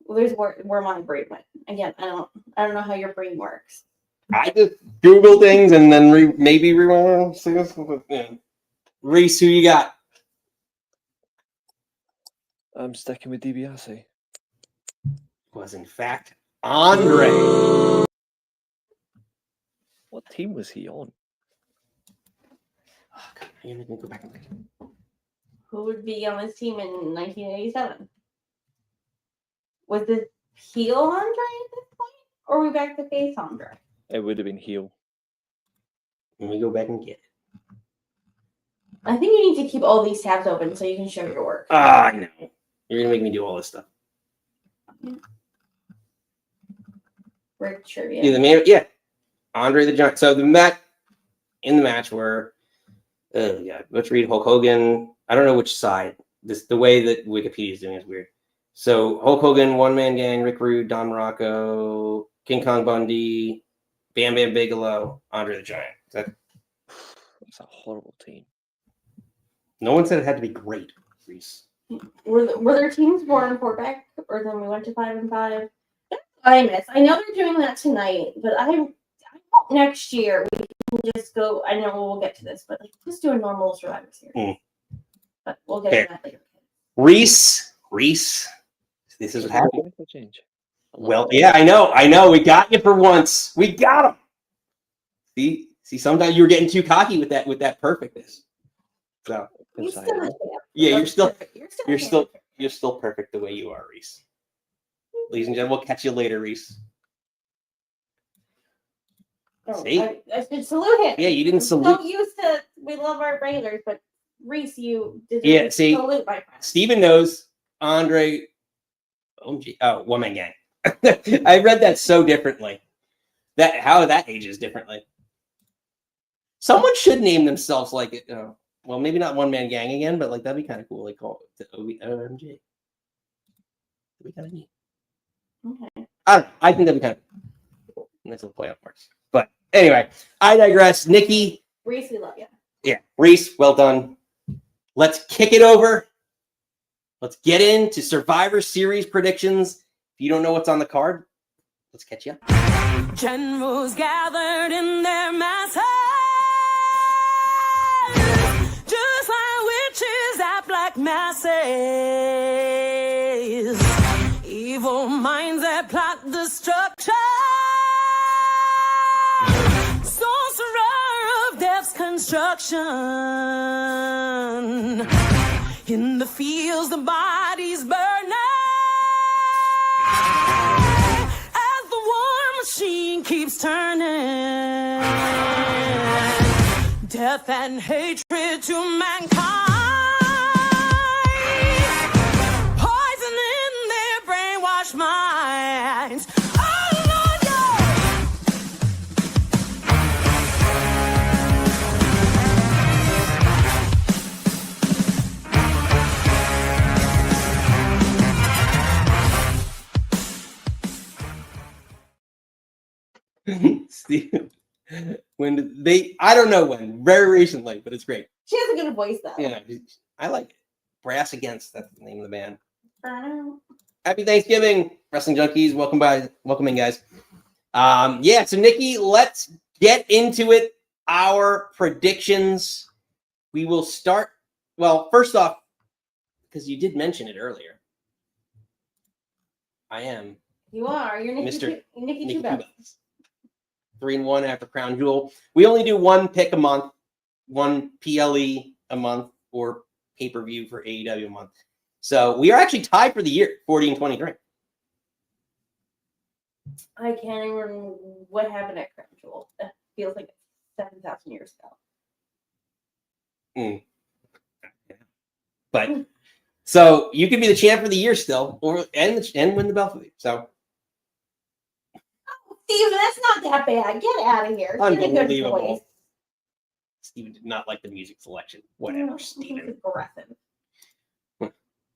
Well, there's where my brain went. Again, I don't know how your brain works. I just Google things and then maybe rewind. Reese, who you got? I'm sticking with DiBiase. Was in fact Andre. What team was he on? Oh, God, I need to go back and look. Who would be on this team in 1987? Was this heel Andre at this point? Or are we back to face Andre? It would have been heel. Let me go back and get it. I think you need to keep all these tabs open so you can show your work. I know. You're going to make me do all this stuff. Rick trivia. Yeah, Andre the Giant. So in the match where, let's read Hulk Hogan. I don't know which side. The way that Wikipedia is doing is weird. So Hulk Hogan, One Man Gang, Rick Rude, Don Morocco, King Kong Bundy, Bam Bam Bigelow, Andre the Giant. That's a horrible team. No one said it had to be great, Reese. Were there teams 4 and 4 back, or then we went to 5 and 5? I miss. I know they're doing that tonight, but I hope next year we can just go. I know we'll get to this, but like, just do a normal Survivor Series. But we'll get to that later. Reese, this is what happened. Well, yeah, I know. We got you for once. We got him. See, sometimes you were getting too cocky with that perfectness. So you're still perfect the way you are, Reese. Ladies and gentlemen, we'll catch you later, Reese. See? I should salute him. Yeah, you didn't salute. So used to we love our regulars, but Reese, you didn't salute my friend. Steven knows Andre. One Man Gang. I read that so differently. How that ages differently. Someone should name themselves like it. Well, maybe not One Man Gang again, but like that'd be kind of cool. Like call it the OMG. That'd be kind of neat. Okay. I think that'd be kind of cool. Nice little play on words. But anyway, I digress. Nikki. Reese, we love you. Yeah, Reese, well done. Let's kick it over. Let's get into Survivor Series predictions. If you don't know what's on the card, let's catch you up. Generals gathered in their masses, just like witches at black masses. Evil minds that plot destruction, sorcerer of death's construction. In the fields, the bodies burning, as the war machine keeps turning. Death and hatred to mankind, poison in their brainwashed minds. Steve, when did they? I don't know when. Very recently, but it's great. She has a good voice, though. Yeah, I like it. Brass Against. That's the name of the band. Happy Thanksgiving, Wrestling Junkies. Welcome in, guys. So Nikki, let's get into it. Our predictions. We will start. Well, first off, because you did mention it earlier, I am. You are. You're Nikki. Mr. Nikki Two Bells. 3-1 after Crown Jewel. We only do one pick a month, one PLE a month, or pay-per-view for AEW a month. So we are actually tied for the year, 40-23. I can't even remember what happened at Crown Jewel. That feels like 7,000 years ago. But so you could be the champ for the year still, and win the belt for the year. So Steven, that's not that bad. Get out of here. Get a good unbelievable. voice. Steven did not like the music selection. Whatever, Steven. It's aggressive.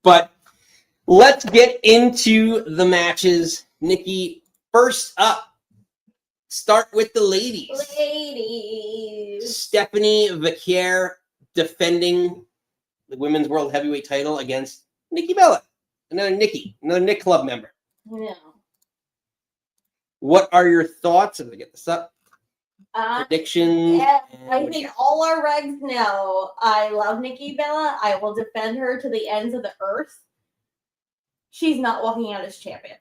But let's get into the matches. Nikki, first up, start with the ladies. Ladies. Stephanie Vaquer defending the Women's World Heavyweight title against Nikki Bella. Another Nick Club member. Yeah. What are your thoughts? I'm going to get this up. Predictions. Yeah, I think all our regs know I love Nikki Bella. I will defend her to the ends of the earth. She's not walking out as champion.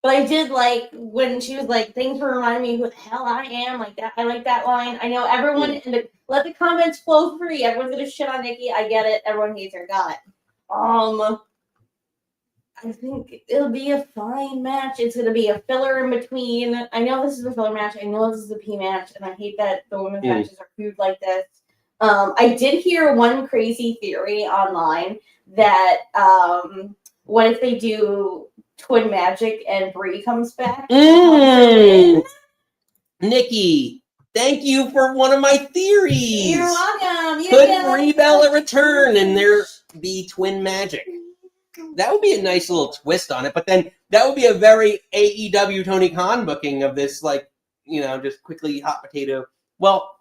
But I did like when she was like, thanks for reminding me who the hell I am. Like that. I like that line. I know everyone let the comments flow free. Everyone's gonna shit on Nikki. I get it. Everyone hates her. Got it. I think it'll be a fine match. It's gonna be a filler in between. I know this is a filler match. I know this is a P match, and I hate that the women's matches are viewed like this. I did hear one crazy theory online that what if they do Twin Magic and Brie comes back? Nikki, thank you for one of my theories. You're welcome. Could Brie Bella return and there be Twin Magic? That would be a nice little twist on it, but then that would be a very AEW Tony Khan booking of this, like, just quickly hot potato. Well,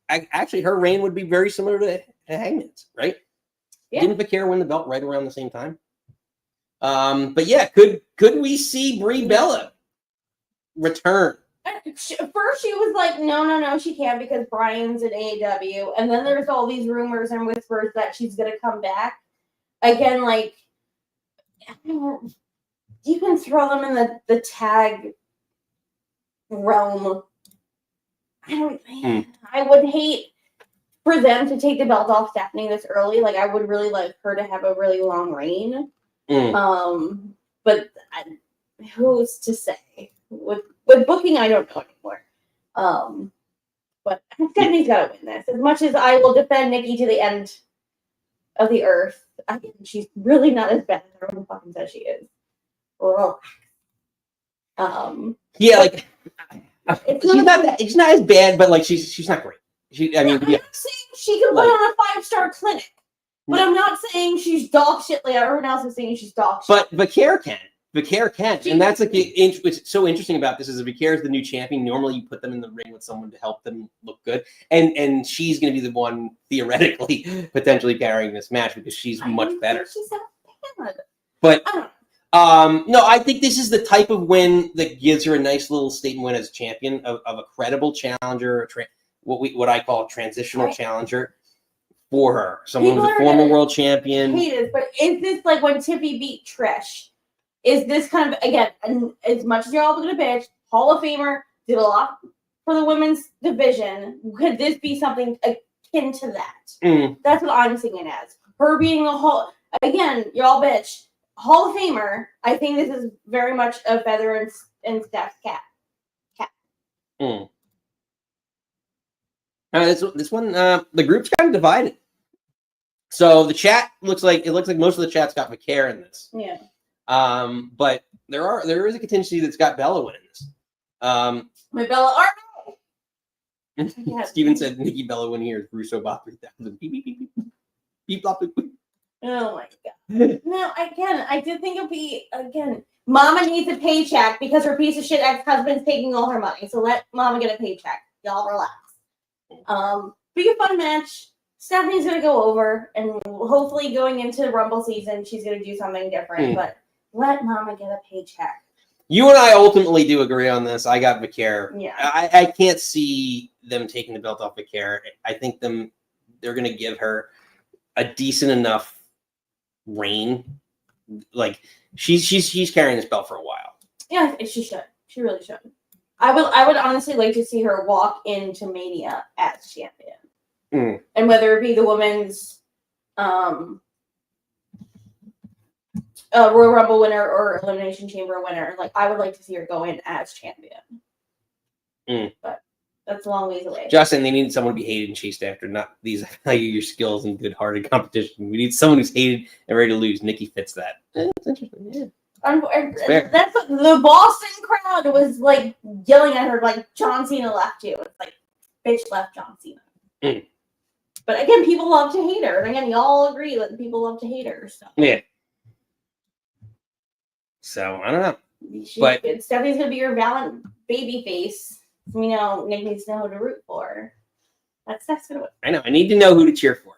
actually, her reign would be very similar to Hangman's, right? Yeah. Didn't Vaquer win the belt right around the same time? But yeah, could we see Brie Bella return? First, she was like, no, she can't because Brian's in AEW, and then there's all these rumors and whispers that she's gonna come back again. Like, you can throw them in the tag realm. I would hate for them to take the belt off Stephanie this early. Like, I would really like her to have a really long reign. But who's to say? With booking, I don't know anymore. But Stephanie's got to win this. As much as I will defend Nikki to the end of the earth, I think she's really not as bad as everyone fucking says she is. Yeah, like she's not as bad, but like she's not great. I'm not saying she can put on a 5-star clinic, but I'm not saying she's dog shit like everyone else is saying she's dog shit. But Vaquer can. And that's like what's so interesting about this is that Vaquer is the new champion. Normally, you put them in the ring with someone to help them look good, and she's going to be the one theoretically potentially carrying this match because she's much better. She's so bad. But no, I think this is the type of win that gives her a nice little statement win as champion of a credible challenger, what I call a transitional challenger for her. Someone who's a former world champion. Hate it, but is this like when Tiffy beat Trish? Is this kind of, again, as much as you're all going to bitch, Hall of Famer, did a lot for the women's division. Could this be something akin to that? That's what I'm seeing it as. Her being a Hall, again, you're all bitch. Hall of Famer, I think this is very much a feather in Steph's cap. This one, the group's kind of divided. So the chat looks like most of the chat's got Vaquer in this. Yeah. But there is a contingency that's got Bella winning this. My Bella Steven said Nikki Bella winning here is Russo Bot 3000. Beep, beep, beep, beep. Beep, bop, beep, beep. Oh my god. No, again, I did think it'd be, Mama needs a paycheck because her piece of shit ex-husband's taking all her money. So let Mama get a paycheck. Y'all relax. Be a fun match. Stephanie's going to go over, and hopefully going into Rumble season, she's going to do something different. But let Mama get a paycheck. You and I ultimately do agree on this. I got Vaquer. Yeah. I can't see them taking the belt off Vaquer. I think they're going to give her a decent enough reign. Like she's carrying this belt for a while. Yeah, she should. She really should. I would honestly like to see her walk into Mania as champion. And whether it be the women's Royal Rumble winner or Elimination Chamber winner, like I would like to see her go in as champion. But that's a long ways away. Justin, they need someone to be hated and chased after, not these value your skills and good-hearted competition. We need someone who's hated and ready to lose. Nikki fits that. That's interesting. Yeah. That's what the Boston crowd was like yelling at her, like John Cena left you. It's like, bitch left John Cena. But again, people love to hate her, and again, y'all agree that people love to hate her. So yeah. So I don't know. But Stephanie's gonna be your valiant baby face. We know Nick needs to know who to root for. That's gonna win. I know. I need to know who to cheer for.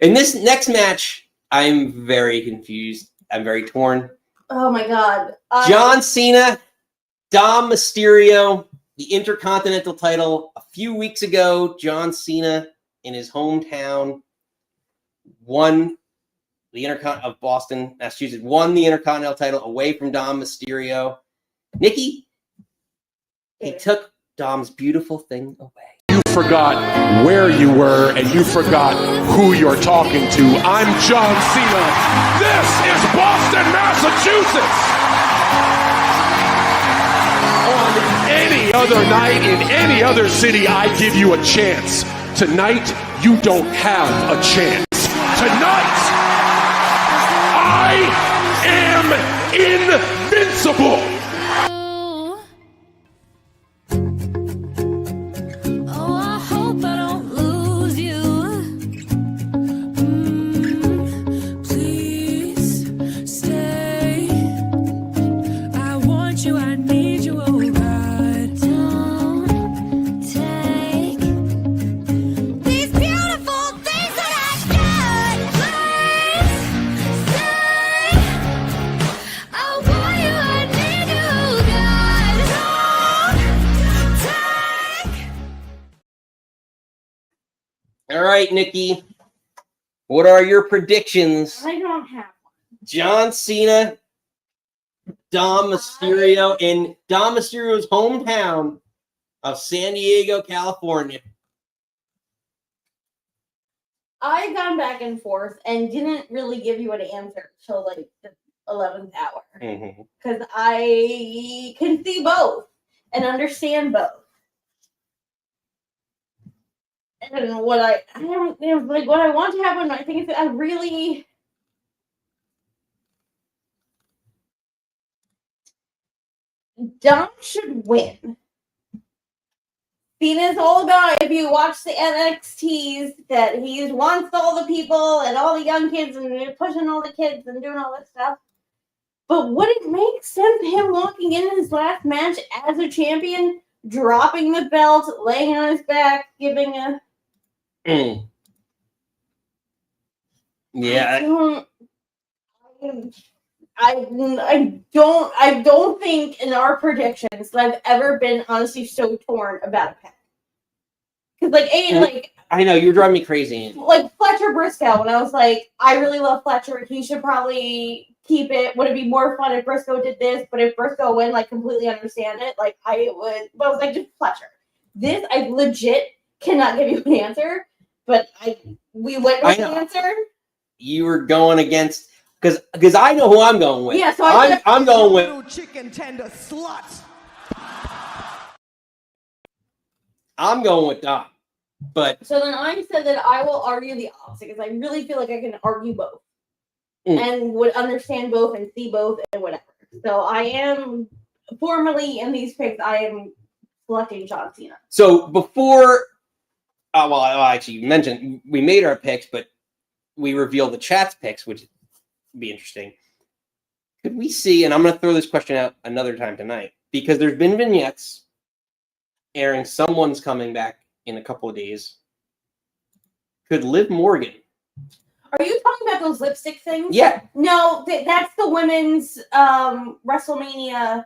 In this next match, I'm very confused. I'm very torn. Oh my god. John Cena, Dom Mysterio, the Intercontinental title. A few weeks ago, John Cena in his hometown won the of Boston, Massachusetts, won the Intercontinental title away from Dom Mysterio. Nikki, he took Dom's beautiful thing away. You forgot where you were and you forgot who you're talking to. I'm John Cena. This is Boston, Massachusetts. On any other night in any other city, I give you a chance. Tonight, you don't have a chance. Tonight, I am invincible. All right, Nikki, what are your predictions? I don't have one. John Cena, Dom Mysterio, in Dom Mysterio's hometown of San Diego, California. I've gone back and forth and didn't really give you an answer till like the 11th hour. Because I can see both and understand both. And what I don't like what I want to happen, I think is I really Dom should win. Cena's all about, if you watch the NXTs, that he wants all the people and all the young kids and pushing all the kids and doing all this stuff. But would it make sense him walking in his last match as a champion, dropping the belt, laying on his back, giving a Yeah. I don't think in our predictions that I've ever been honestly so torn about a pick. Because like I know, you're driving me crazy. Like Fletcher Briscoe, when I was like, I really love Fletcher, he should probably keep it. Would it be more fun if Briscoe did this? But if Briscoe win, like completely understand it, like I would. But I was like, just Fletcher. This I legit cannot give you an answer. But we went with the answer. You were going against because I know who I'm going with. Yeah, so I'm going with chicken tender sluts. I'm going with Dom. But so then I said that I will argue the opposite because I really feel like I can argue both and would understand both and see both and whatever. So I am formally in these picks. I am selecting John Cena. So before. Actually, you mentioned we made our picks, but we revealed the chat's picks, which would be interesting. Could we see, and I'm going to throw this question out another time tonight, because there's been vignettes airing someone's coming back in a couple of days. Could Liv Morgan? Are you talking about those lipstick things? Yeah. No, that's the women's WrestleMania.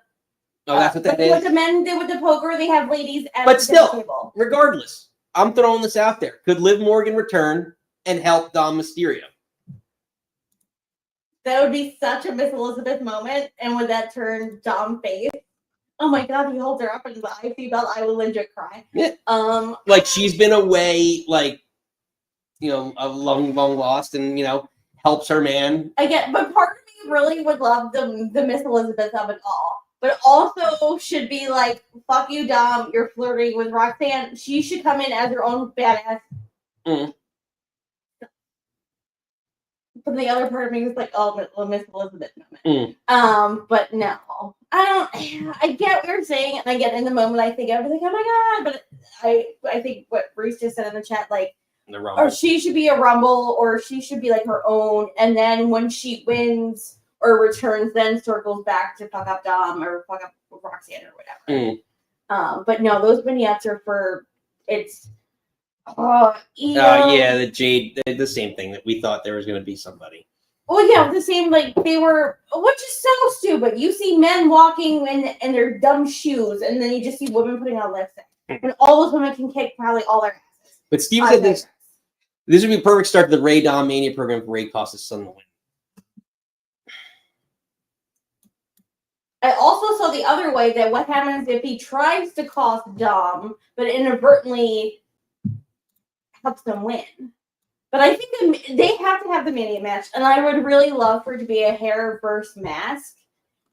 Oh, that's what that is? What the men did with the poker, they have ladies at but the still, table. Regardless. I'm throwing this out there. Could Liv Morgan return and help Dom Mysterio? That would be such a Miss Elizabeth moment. And would that turn Dom face? Oh my god, he holds her up in the IC belt. I will legit cry. Yeah. Like she's been away, like, you know, a long lost, and, you know, helps her man. I get, but part of me really would love the Miss Elizabeth of it all. But also should be like, fuck you, Dom, you're flirting with Roxanne. She should come in as her own badass. Mm. But the other part of me was like, oh, Miss Elizabeth moment. Mm. But no. I get what you're saying, and I get in the moment I think everything, oh my god, but I think what Bruce just said in the chat, like, or she should be a Rumble, or she should be like her own, and then when she wins or returns, then circles back to fuck up Dom or fuck up Roxanne or whatever. But no, those vignettes are for it's. Yeah, the Jade, the same thing that we thought there was going to be somebody. Well, yeah, the same, like, they were, which is so stupid. You see men walking in their dumb shoes, and then you just see women putting on lipstick. And all those women can kick probably all their asses. But Steve said this would be a perfect start to the Ray Dom Mania program for Ray cost his son the win. I also saw the other way that what happens if he tries to cost Dom, but inadvertently helps them win. But I think they have to have the Mania match, and I would really love for it to be a hair versus mask,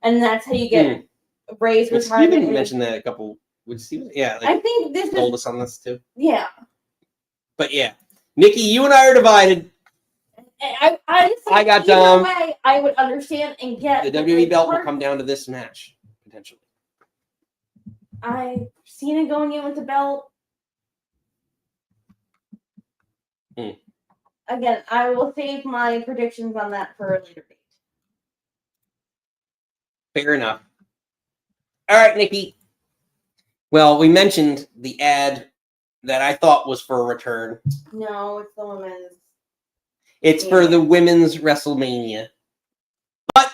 and that's how you get Ray's retirement. Steven mentioned that a couple. Would Steven? Yeah, like, I think this told us on this too. Yeah. But yeah, Nikki, you and I are divided. I got Dom. Way, I would understand and get the WWE belt will come down to this match potentially. Cena going in with the belt. Again, I will save my predictions on that for a later date. Fair enough. All right, Nikki. Well, we mentioned the ad that I thought was for a return. No, it's the women's. It's for the women's WrestleMania. But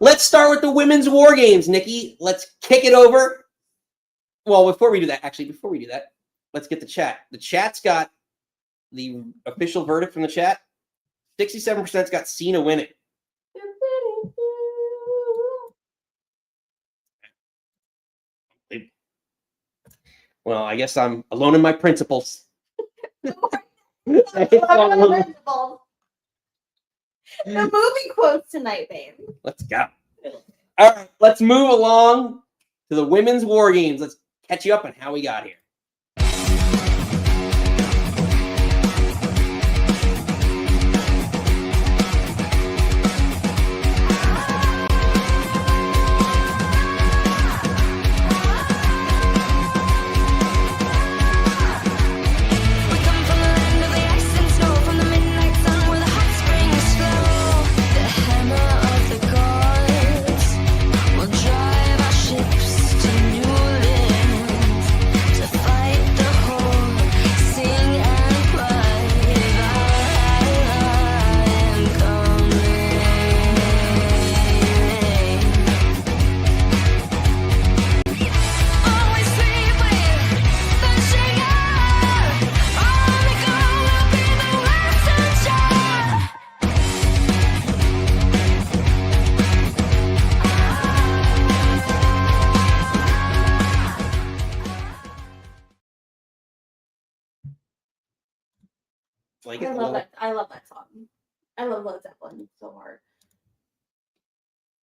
let's start with the women's War Games, Nikki. Let's kick it over. Well, before we do that, let's get the chat. The chat's got the official verdict from the chat. 67%'s got Cena winning. Well, I guess I'm alone in my principles. The movie quotes tonight, babe. Let's go. All right, let's move along to the women's War Games. Let's catch you up on how we got here. I love that song. I love Led Zeppelin so hard.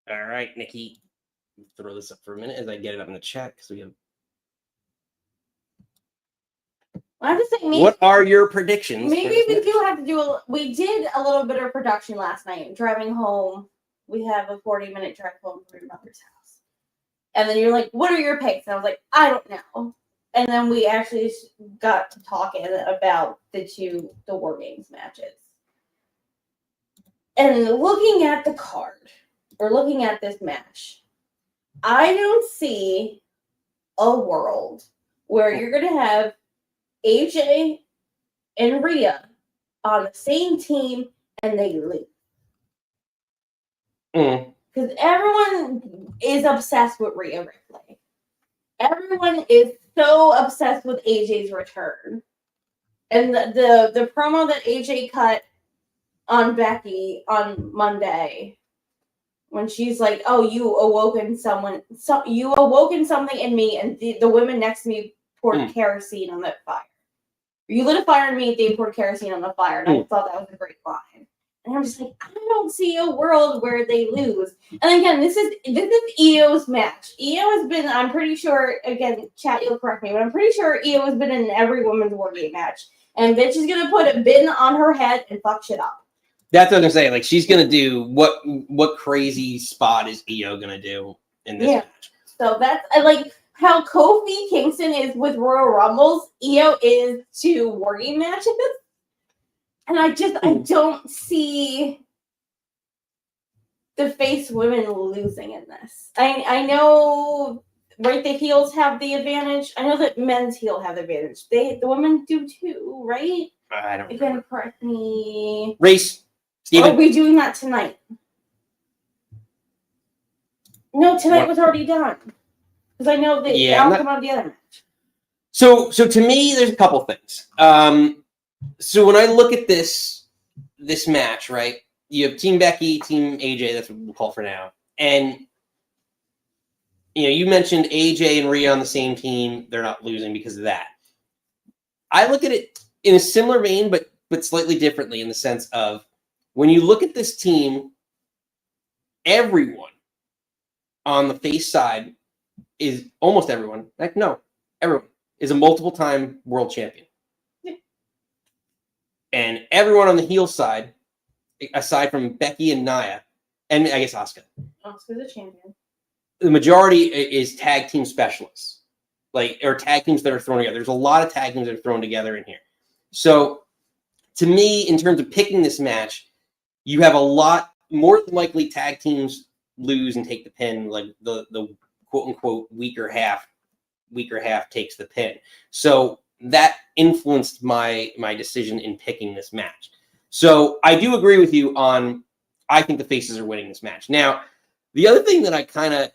All right, Nikki. Throw this up for a minute as I get it up in the chat because we have. I'm just saying. Maybe, what are your predictions? Maybe we do have to do. We did a little bit of production last night. Driving home, we have a 40-minute drive home from your mother's house, and then you're like, "What are your picks?" And I was like, "I don't know." And then we actually got to talking about the War Games matches. And looking at the card, or looking at this match, I don't see a world where you're going to have AJ and Rhea on the same team and they leave. Because everyone is obsessed with Rhea Ripley. Everyone is so obsessed with AJ's return. And the promo that AJ cut on Becky on Monday when she's like, "Oh, you awoken someone. So you awoken something in me, and the women next to me poured kerosene on that fire. You lit a fire in me. They poured kerosene on the fire." And I thought that was a great line. And I'm just like, I don't see a world where they lose. And again, this is Io's match. Io has been, I'm pretty sure, again, chat, you'll correct me, but I'm pretty sure Io has been in every women's War Game match. And bitch is gonna put a bin on her head and fuck shit up. That's what I'm saying. Like, she's gonna do what crazy spot is Io gonna do in this match? So that's like how Kofi Kingston is with Royal Rumbles. Io is to War Game matches. And I don't see the face women losing in this. I know, right, the heels have the advantage. I know that men's heel have the advantage. The women do too, right? I don't know. Again, correct me. Race, Steven. Are we doing that tonight? No, tonight was already done. Because I know the outcome of the other match. So to me, there's a couple things. So when I look at this match, right, you have Team Becky, Team AJ, that's what we'll call for now. And, you know, you mentioned AJ and Rhea on the same team. They're not losing because of that. I look at it in a similar vein, but slightly differently in the sense of when you look at this team, everyone on the face side is almost everyone. Like, no, everyone is a multiple-time world champion. And everyone on the heel side, aside from Becky and Nia, and I guess Asuka. Asuka's a champion. The majority is tag team specialists, or tag teams that are thrown together. There's a lot of tag teams that are thrown together in here. So, to me, in terms of picking this match, you have a lot more than likely tag teams lose and take the pin, like the quote unquote weaker half takes the pin. So that influenced my decision in picking this match. So I do agree with you on, I think the faces are winning this match. Now, the other thing that I kind of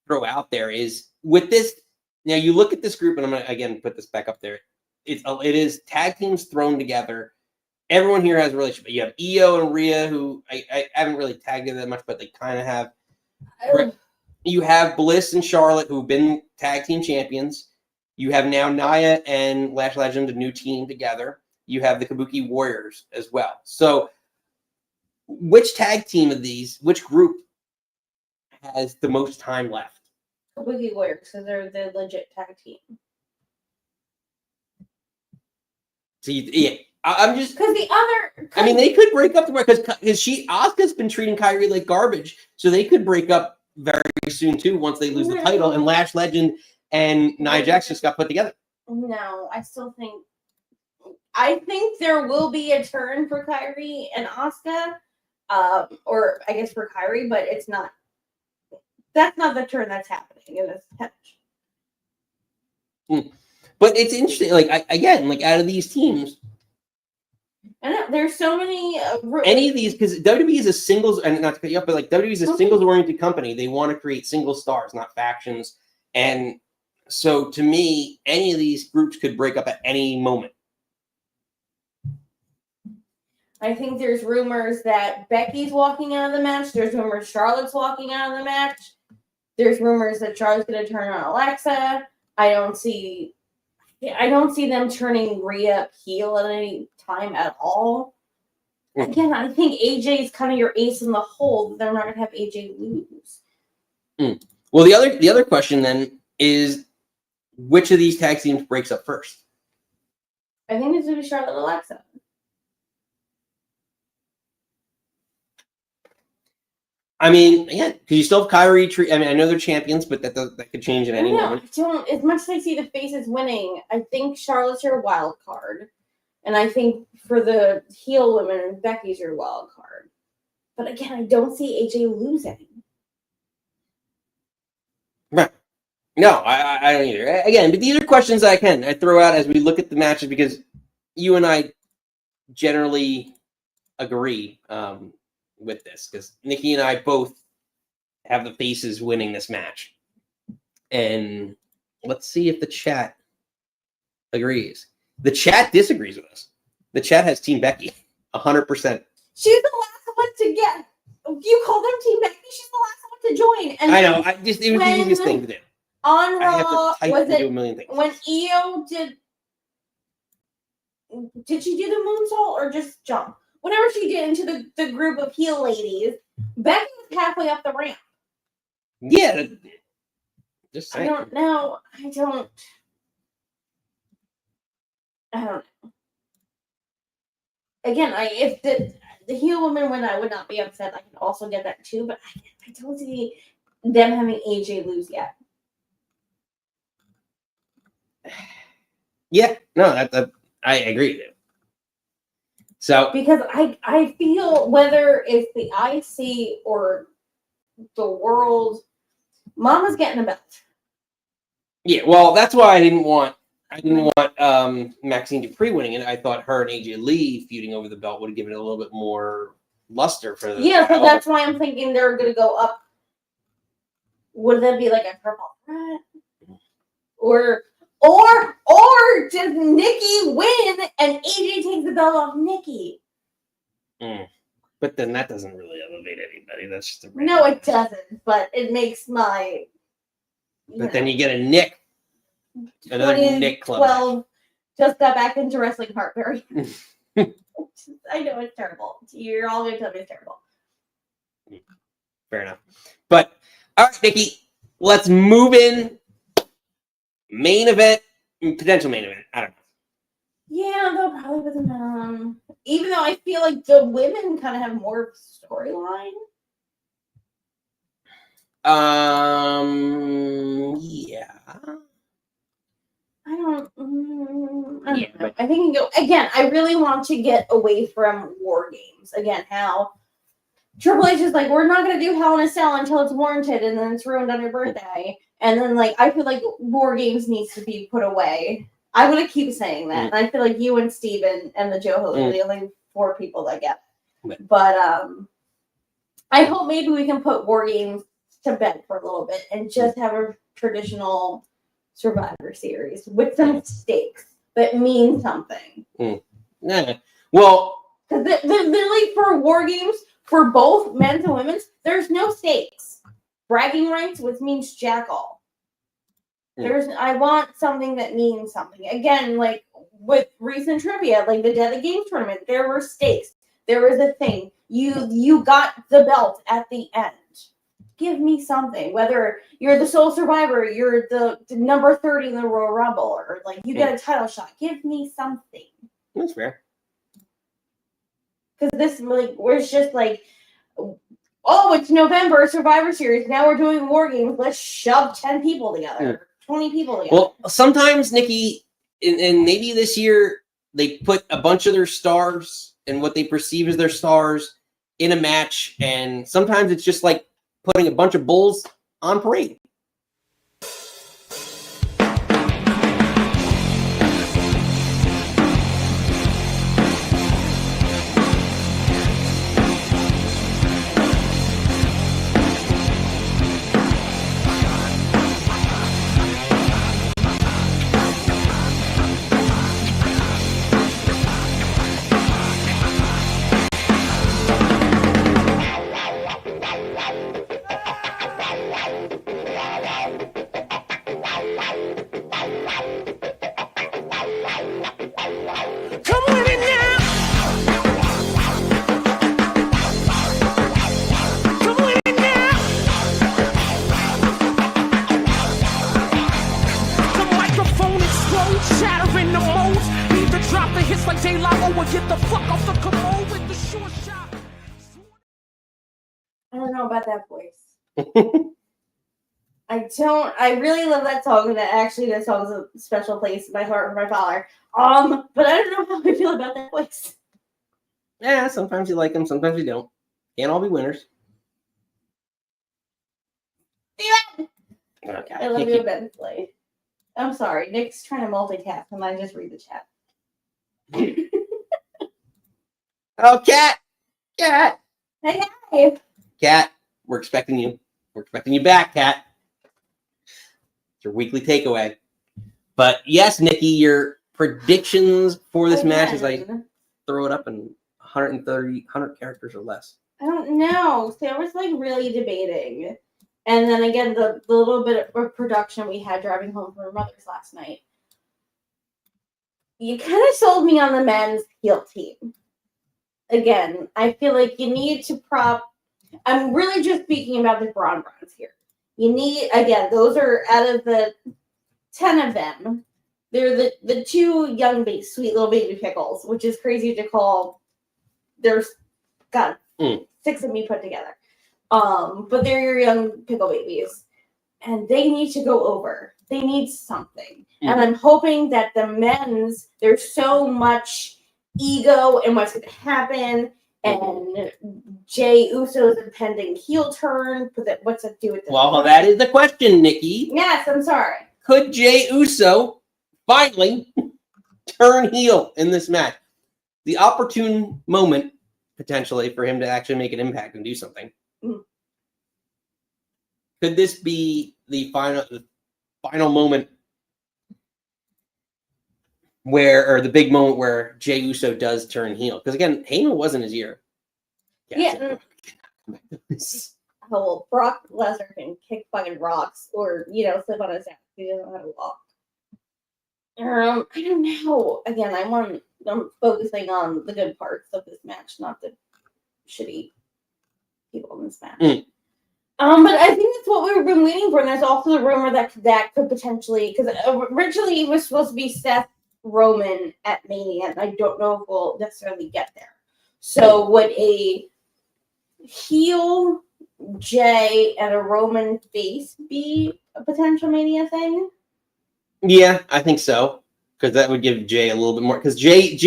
throw out there is with this, now you look at this group, and I'm going to, again, put this back up there. It is tag teams thrown together. Everyone here has a relationship. You have Io and Rhea, who I haven't really tagged in that much, but they kind of have. You have Bliss and Charlotte, who've been tag team champions. You have now Nia and Lash Legend, a new team together. You have the Kabuki Warriors as well. So which tag team of these, which group has the most time left? Kabuki Warriors, because they're the legit tag team. So I'm just... Because the other... I mean, they could break up because Asuka's been treating Kyrie like garbage, so they could break up very soon too once they lose the title, and Lash Legend and Nia Jax just got put together. No, I think there will be a turn for Kyrie and Asuka, or I guess for Kyrie, but it's not. That's not the turn that's happening in this match. But it's interesting. Like out of these teams, and there's so many. Any of these, because WWE is a singles, and not to cut you up, but like WWE is a singles-oriented company. They want to create single stars, not factions, and so to me, any of these groups could break up at any moment. I think there's rumors that Becky's walking out of the match. There's rumors Charlotte's walking out of the match. There's rumors that Charlotte's going to turn on Alexa. I don't see them turning Rhea heel at any time at all. Again, I think AJ is kind of your ace in the hole. They're not going to have AJ lose. Well, the other question then is, which of these tag teams breaks up first? I think it's going to be Charlotte and Alexa. I mean, yeah, because you still have Kyrie. I mean, I know they're champions, but that could change at any moment. As much as I see the faces winning, I think Charlotte's your wild card. And I think for the heel women, Becky's your wild card. But again, I don't see AJ losing. Right. No, I don't either. Again, but these are questions I throw out as we look at the matches, because you and I generally agree with this, because Nikki and I both have the faces winning this match. And let's see if the chat agrees. The chat disagrees with us. The chat has Team Becky 100%. She's the last one to get You called them Team Becky. She's the last one to join. And I know. It was the easiest thing to do. On I have Raw, to type was and do a it million things. when Io did she do the moonsault or just jump? Whenever she did into the group of heel ladies, Becky was halfway up the ramp. Yeah. Just I saying. don't know. I don't know. Again, if the heel woman win, I would not be upset. I can also get that too, but I don't see them having AJ lose yet. Yeah, no, that I agree. So because I feel whether it's the IC or the world, Mama's getting a belt. yeah, well, that's why I didn't want Maxine Dupree winning it. I thought her and AJ Lee feuding over the belt would have given it a little bit more luster for the Yeah, so that's why I'm thinking they're gonna go up. Would that be like a purple threat? Or does Nikki win and AJ takes the belt off Nikki? But then that doesn't really elevate anybody. That's just a No, it doesn't. But it makes my. But then you get a Nick, another Nick club. 12 just got back into wrestling Heartberry. I know it's terrible. You're all gonna tell me it's terrible. Fair enough. But all right, Nikki, let's move in. Main event, potential main event. I don't know. Yeah, they'll probably put them down. Even though I feel like the women kind of have more storyline. Yeah. I don't know. I think you can go again. I really want to get away from War Games again. How Triple H is like, we're not going to do Hell in a Cell until it's warranted, and then it's ruined on your birthday. And then, like, I feel like War Games needs to be put away. I'm going to keep saying that. And I feel like you and Steven and the Joe Hogan are the only 4 people that get it. But I hope maybe we can put War Games to bed for a little bit and just have a traditional Survivor Series with some stakes that mean something. Nah. Well, because literally for War Games, for both men's and women's, there's no stakes. Bragging rights, which means jack all. I want something that means something. Again, like with recent trivia, like the Deadly Games tournament, there were stakes. There was a thing. You got the belt at the end. Give me something. Whether you're the sole survivor, you're the number 30 in the Royal Rumble, or like you get a title shot. Give me something. That's fair. Because this was just like, oh, it's November, Survivor Series. Now we're doing War Games. Let's shove 10 people together, 20 people together. Well, sometimes, Nikki, and maybe this year, they put a bunch of their stars and what they perceive as their stars in a match. And sometimes it's just like putting a bunch of bulls on parade. I don't know about that voice. I really love that song, and actually that song is a special place in my heart for my father. But I don't know how I feel about that voice. Yeah, sometimes you like them, sometimes you don't. Can't all be winners. Steven! Okay, I love you, Ben Slade. I'm sorry, Nick's trying to multitask, and I just read the chat. Oh, Cat! Cat! Hey! Cat, we're expecting you. We're expecting you back, Cat. It's your weekly takeaway. But yes, Nikki, your predictions for this match as I throw it up in 100 characters or less. I don't know. See, I was like really debating. And then again, the little bit of production we had driving home from our mother's last night. You kind of sold me on the men's heel team. Again, I feel like you need to I'm really just speaking about the Bronze here. You need, again, those are out of the 10 of them. They're the two young sweet little baby pickles, which is crazy to call. There's, God, 6 of me put together. But they're your young pickle babies. And they need to go over. They need something. And I'm hoping that the men's, there's so much ego and what's going to happen. And Jey Uso's impending heel turn. But what's it do with this? Well, that is the question, Nikki. Yes, I'm sorry. Could Jey Uso finally turn heel in this match? The opportune moment, potentially, for him to actually make an impact and do something. Could this be the final moment or the big moment where Jey Uso does turn heel? Because again, Heyman was in his ear. Yeah. Well, Brock Lesnar can kick fucking rocks or, slip on his ass. He doesn't know how to walk. I don't know. Again, I'm focusing on the good parts of this match, not the shitty people in this match. But I think that's what we've been waiting for, and there's also the rumor that could potentially, because originally it was supposed to be Seth Roman at Mania, and I don't know if we'll necessarily get there. So would a heel Jey and a Roman face be a potential Mania thing? Yeah, I think so. Because that would give Jey a little bit more. Because Jey,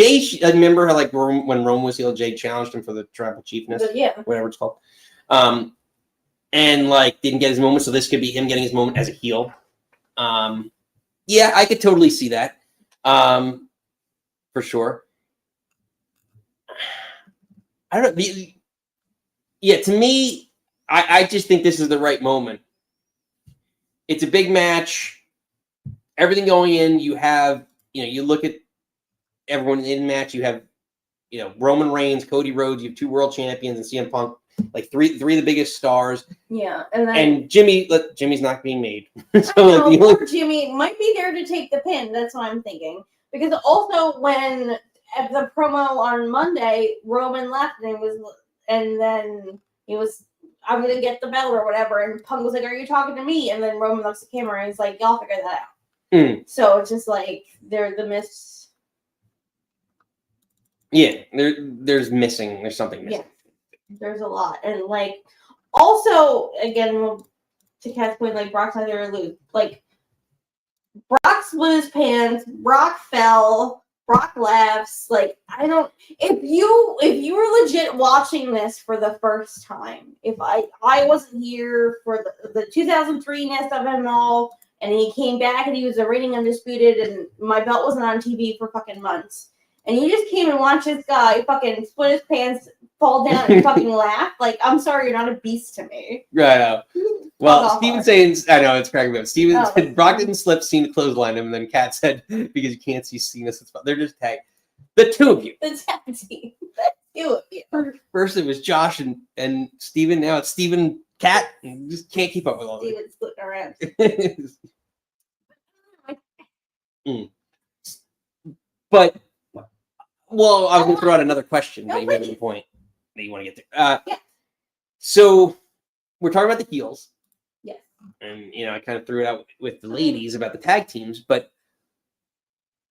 I remember how when Roman was heel, Jey challenged him for the tribal chiefness, whatever it's called, and didn't get his moment. So this could be him getting his moment as a heel. Yeah, I could totally see that, for sure. I don't know. To me, I just think this is the right moment. It's a big match. Everything going in, you have, you look at everyone in the match, you have, Roman Reigns, Cody Rhodes, you have 2 world champions, and CM Punk, three of the biggest stars. Yeah, and Jimmy's not being made. So poor Jimmy might be there to take the pin. That's what I'm thinking. Because also when at the promo on Monday, Roman left and then he was, I'm gonna get the belt or whatever, and Punk was like, "Are you talking to me?" And then Roman looks at the camera and he's like, "Y'all figure that out." So it's just they're the miss. Yeah, there's something missing. Yeah, there's a lot, and also again to Kat's point, Brock's not there to lose. Brock split his pants. Brock fell. Brock laughs. I don't. If you were legit watching this for the first time, if I wasn't here for the 2003 nest of him all. And he came back and he was a reigning undisputed and my belt wasn't on TV for fucking months. And you just came and watched this guy fucking split his pants, fall down and fucking laugh. I'm sorry, you're not a beast to me. Right. Well, Steven saying, I know, it's cracking me up. Steven said Brock didn't slip, Cena clotheslined him, and then Kat said, because you can't see Cena. They're just tag. The 2 of you. The tag team. The 2 of you. First it was Josh and Steven, now it's Steven, Kat. Just can't keep up with all Steven's splitting around. But, well, I was going to throw out another question, but you have a point that you want to get there. Yeah. So, we're talking about the heels. Yes. And, I kind of threw it out with the ladies about the tag teams, but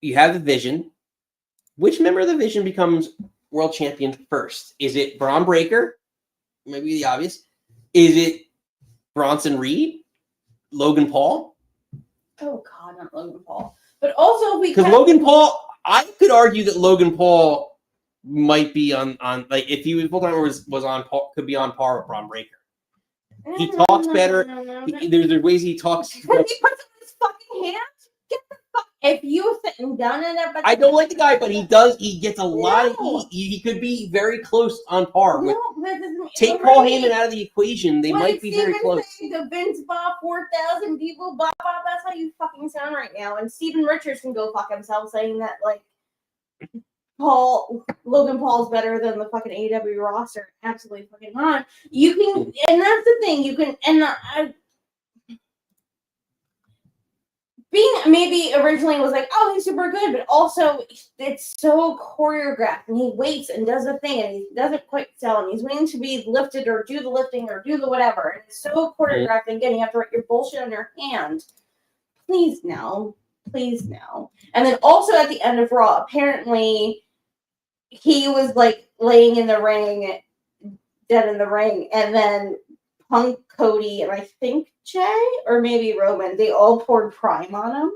you have the Vision. Which member of the Vision becomes world champion first? Is it Braun Breaker? Maybe the obvious. Is it Bronson Reed? Logan Paul? Oh, God, not Logan Paul. But also, because Logan Paul, I could argue that Logan Paul might be on if he was full time was on could be on par with Braun Breaker. He talks better. There's ways he talks. Because he puts up his fucking hands. Get the fuck. If you sitting down in there, I don't like the guy, but he does. He gets a lot of heat. He could be very close on par with. Take Paul Heyman out of the equation. They might be very close. The Vince Bob 4,000 people. Bob. That's how you fucking sound right now. And Steven Richards can go fuck himself saying that Logan Paul's better than the fucking AEW roster. Absolutely fucking not. You can, and that's the thing. You can, and being maybe originally was like, oh, he's super good, but also it's so choreographed, and he waits and does a thing, and he doesn't quite sell, and he's waiting to be lifted or do the lifting or do the whatever, and it's so choreographed. And again, you have to write your bullshit on your hand. Please no. And then also at the end of Raw, apparently he was like laying in the ring, dead in the ring, and then Punk, Cody, and I think Jay or maybe Roman, they all poured Prime on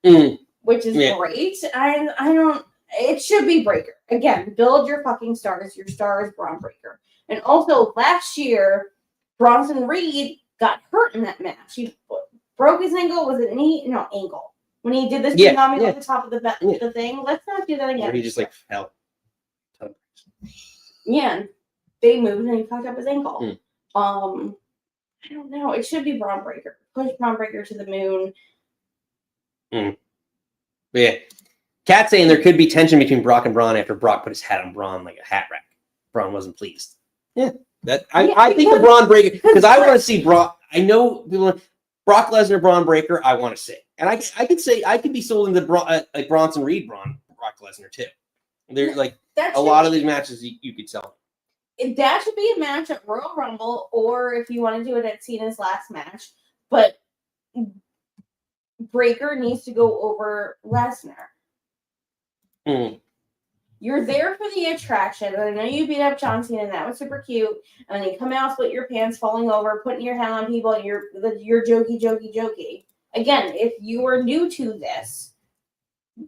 him, which is great. I don't. It should be Breaker again. Build your fucking stars. Your star is Braun Breaker. And also last year, Bronson Reed got hurt in that match. He broke his ankle. Was it knee? No, ankle. When he did this tsunami at the top of the thing. Let's not do that again. Or he just like fell. Yeah, they moved and he fucked up his ankle. I don't know. It should be Braun Breaker. Push Braun Breaker to the moon. But yeah. Kat saying there could be tension between Brock and Braun after Brock put his hat on Braun like a hat rack. Braun wasn't pleased. Yeah. I think the Braun Breaker, because I want to see Brock. I know people Brock Lesnar, Braun Breaker, I want to see. And I could say I could be sold into like Bronson Reed, Brock Lesnar too. There's like a lot of these matches you could sell. That should be a match at Royal Rumble, or if you want to do it at Cena's last match. But Breaker needs to go over Lesnar. You're there for the attraction. And I know you beat up John Cena, and that was super cute. And then you come out, split your pants, falling over, putting your hand on people, and you're jokey. Again, if you are new to this,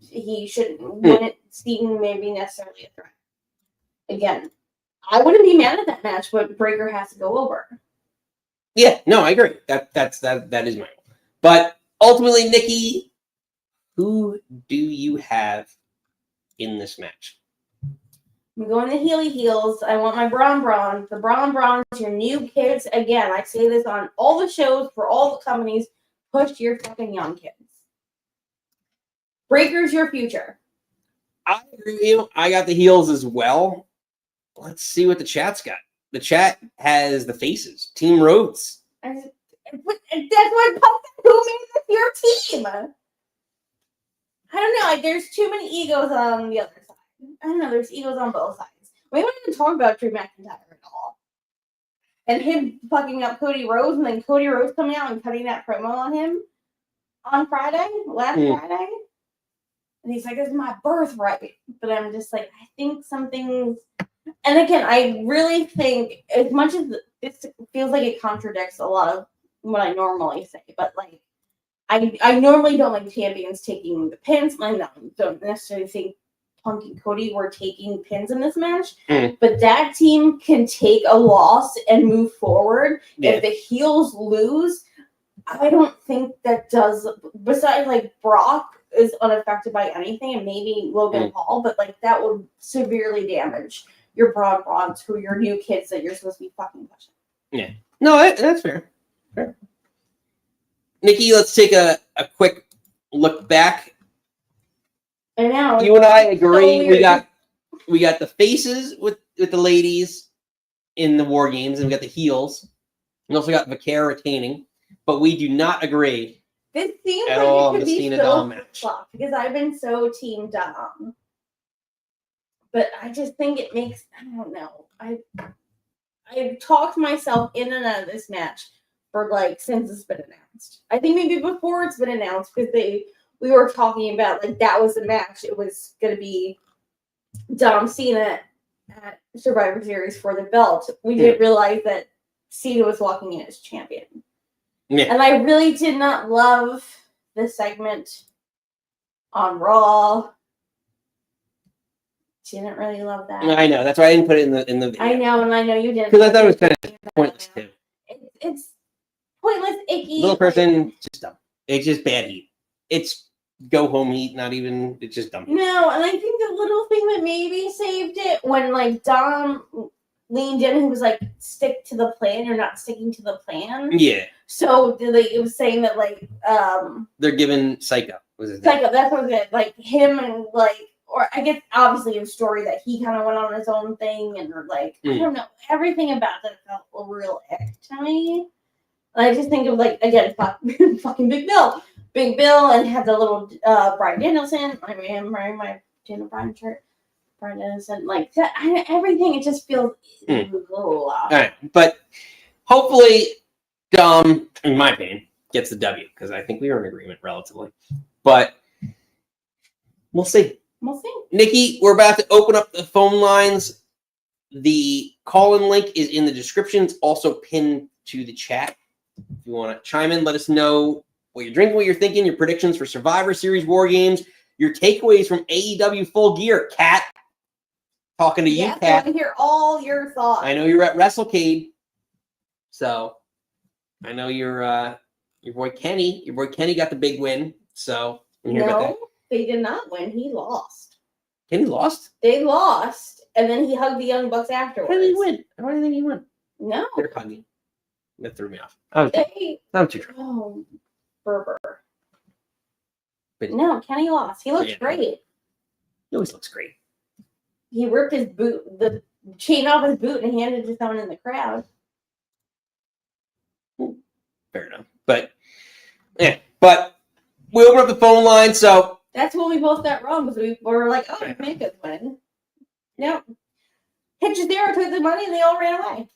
he wouldn't seem maybe necessarily a threat. Again, I wouldn't be mad at that match, but Breaker has to go over. Yeah, no, I agree. That is my goal. But ultimately, Nikki, who do you have in this match? I'm going to Healy Heels. I want my Braun. The Braun, your new kids. Again, I say this on all the shows for all the companies. Push your fucking young kids. Breaker's your future. I agree with you. I got the heels as well. Let's see what the chat's got. The chat has the faces. Team Rhodes. That's what who made this your team? I don't know. Like, there's too many egos on the other side. I don't know. There's egos on both sides. We haven't even talked about Drew McIntyre at all. And him fucking up Cody Rhodes, and then Cody Rhodes coming out and cutting that promo on him on last Friday. And he's like, "This is my birthright." But I'm just like, I think something's... And again, I really think, as much as this feels like it contradicts a lot of what I normally say, but like, I normally don't like champions taking the pins. I don't necessarily think Punk and Cody were taking pins in this match, but that team can take a loss and move forward. Yeah. If the heels lose, I don't think that does, besides like Brock is unaffected by anything, and maybe Logan Paul, but like that would severely damage your Brawns, who are your new kids that you're supposed to be fucking pushing. Yeah. No, that's fair. Nikki, let's take a quick look back. I know. You and I agree. So we got the faces with the ladies in the War Games, and we got the heels. We also got Vaquer retaining, but we do not agree. This seems at like all it could the be Cena so Dom match because I've been so team Dom. But I just think it makes, I don't know. I've talked myself in and out of this match for like since it's been announced. I think maybe before it's been announced, because we were talking about like that was the match. It was gonna be Dom Cena at Survivor Series for the belt. We didn't realize that Cena was walking in as champion. Yeah. And I really did not love the segment on Raw. Didn't really love that. I know. That's why I didn't put it in the video. I know, and I know you didn't. Because I thought it was kind of pointless too. It's pointless, icky. Little person, just dumb. It's just bad heat. It's go home heat, not even. It's just dumb. No, and I think the little thing that maybe saved it when like Dom leaned in and was like, "Stick to the plan. You're not sticking to the plan." Yeah. So it was saying that like they're giving Psycho. Was it Psycho? That's what it was. Like him and like or I guess obviously a story that he kind of went on his own thing, and like I don't know, everything about that felt a real ick to me. I just think of like again, fucking Big Bill, and had the little Bryan Danielson. I mean, I'm wearing my Daniel Bryan shirt. Bryan Danielson, like that, everything. It just feels All right, but hopefully, Dom, in my opinion, gets the W because I think we are in agreement relatively. But we'll see. We'll see. Nikki, we're about to open up the phone lines. The call-in link is in the description. It's also pinned to the chat. If you want to chime in, let us know what you're drinking, what you're thinking, your predictions for Survivor Series War Games, your takeaways from AEW Full Gear. Kat, talking to you, Kat. Kat. I want to hear all your thoughts. I know you're at WrestleCade, so I know your boy Kenny. Your boy Kenny got the big win. So no, they did not win. He lost. Kenny lost? They lost, and then he hugged the Young Bucks afterwards. How did he win? I don't think he won. No. They're hugging. That threw me off. I'm too drunk. Oh, Berber. But no, Kenny lost. He looks great. He always looks great. He ripped his boot, the chain off his boot, and handed it to someone in the crowd. Fair enough. But yeah, but we open up the phone line, so that's when we both got wrong because we were like, "Oh, make us win." No, Hitchazero took the money and they all ran away.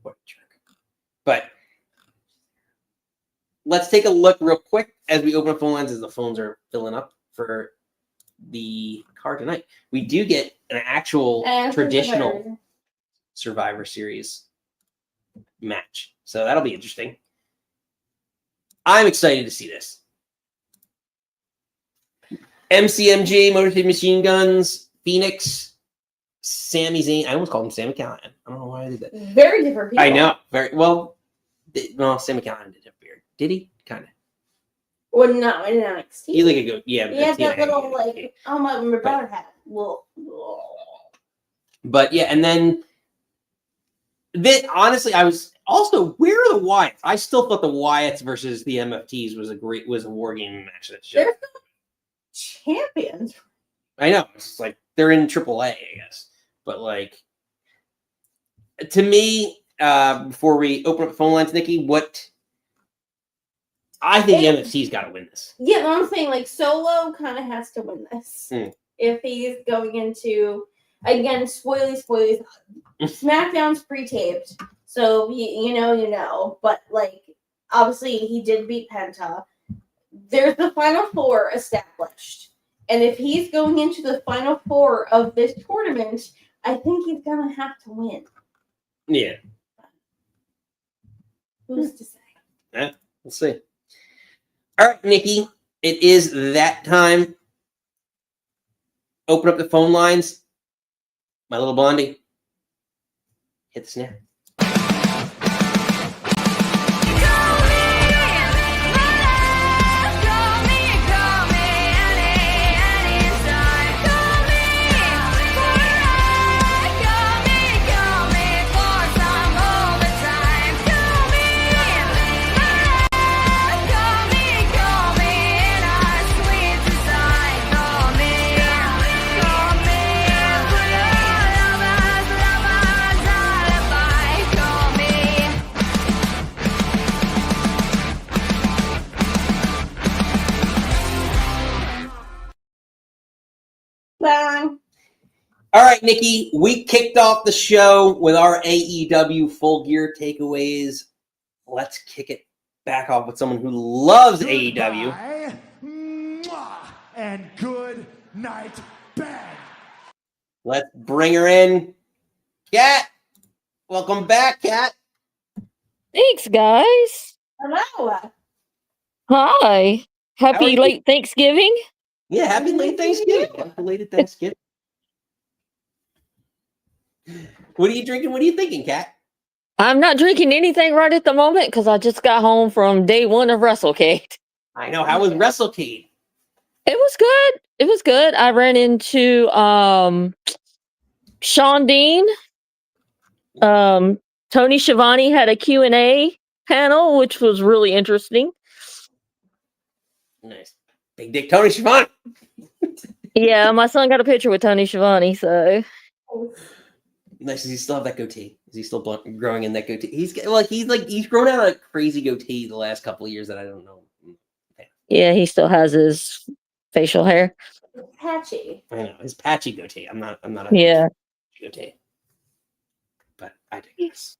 What a jerk! But let's take a look real quick as we open up phone lines as the phones are filling up for the card tonight. We do get an actual traditional Survivor Series match, so that'll be interesting. I'm excited to see this. MCMG, Motor City Machine Guns, Phoenix, Sami Zayn. I almost called him Sami Callihan. I don't know why I did that. Very different people. I know. Very well. No, Sami Callihan did have a beard. Did he? Kind of. Well, no, in NXT. He like a go. Yeah. He had that little like. Oh my brother had. Well. But yeah, and then honestly, I was also, where are the Wyatts? I still thought the Wyatts versus the MFTs was a war game match. They're champions. I know. It's like they're in AAA, I guess. But like, to me, before we open up the phone lines, Nikki, I think the MFT's got to win this. Yeah, I'm saying like Solo kind of has to win this if he's going into, again, spoilies. SmackDown's pre-taped, so you know. But like, obviously, he did beat Penta. There's the Final Four established, and if he's going into the Final Four of this tournament, I think he's gonna have to win. Yeah. Who's to say? Yeah, we'll see. All right, Nikki, it is that time. Open up the phone lines. My little blondie. Hit the snare. Bang. All right, Nikki, we kicked off the show with our AEW Full Gear takeaways. Let's kick it back off with someone who loves AEW. And good night, bang. Let's bring her in. Kat, welcome back, Kat. Thanks, guys. Hello. Hi. Happy late Thanksgiving. Yeah, happy late Thanksgiving. Happy late Thanksgiving. What are you drinking? What are you thinking, Kat? I'm not drinking anything right at the moment because I just got home from day one of WrestleCade. I know. How was WrestleCade? It was good. It was good. I ran into Sean Dean. Tony Schiavone had a Q&A panel, which was really interesting. Nice. Big Dick Tony Schiavone. Yeah, my son got a picture with Tony Schiavone, so Nice. Does he still have that goatee? Is he still growing in that goatee? He's grown out a crazy goatee the last couple of years that I don't know. yeah, he still has his facial hair. Patchy. I know his patchy goatee. I'm not a Yeah. goatee, but I digress.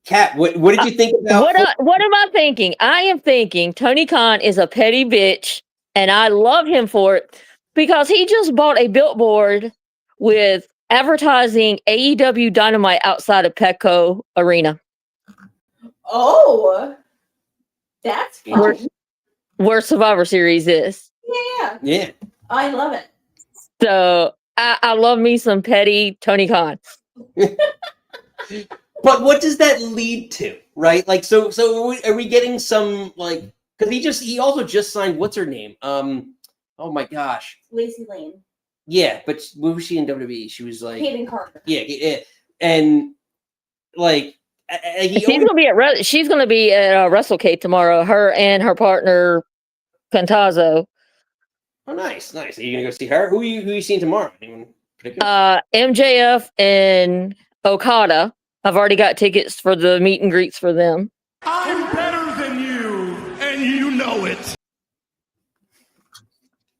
Kat, what did you think about? What am I thinking? I am thinking Tony Khan is a petty bitch, and I love him for it because he just bought a billboard with advertising AEW Dynamite outside of Petco Arena. Oh, that's fun. Where Survivor Series is. Yeah. I love it. So I love me some petty Tony Khan. But what does that lead to, right? Like, so are we getting some like? Because he also just signed what's her name? Oh my gosh, Lacey Lane. Yeah, but what was she in WWE? She was like Hayden Carter. Yeah, and like she's gonna be at WrestleCade tomorrow. Her and her partner Pentazzo. Oh, nice. Are you gonna go see her? Who are you seeing tomorrow? Anyone particular? MJF and Okada. I've already got tickets for the meet and greets for them. I'm better than you, and you know it.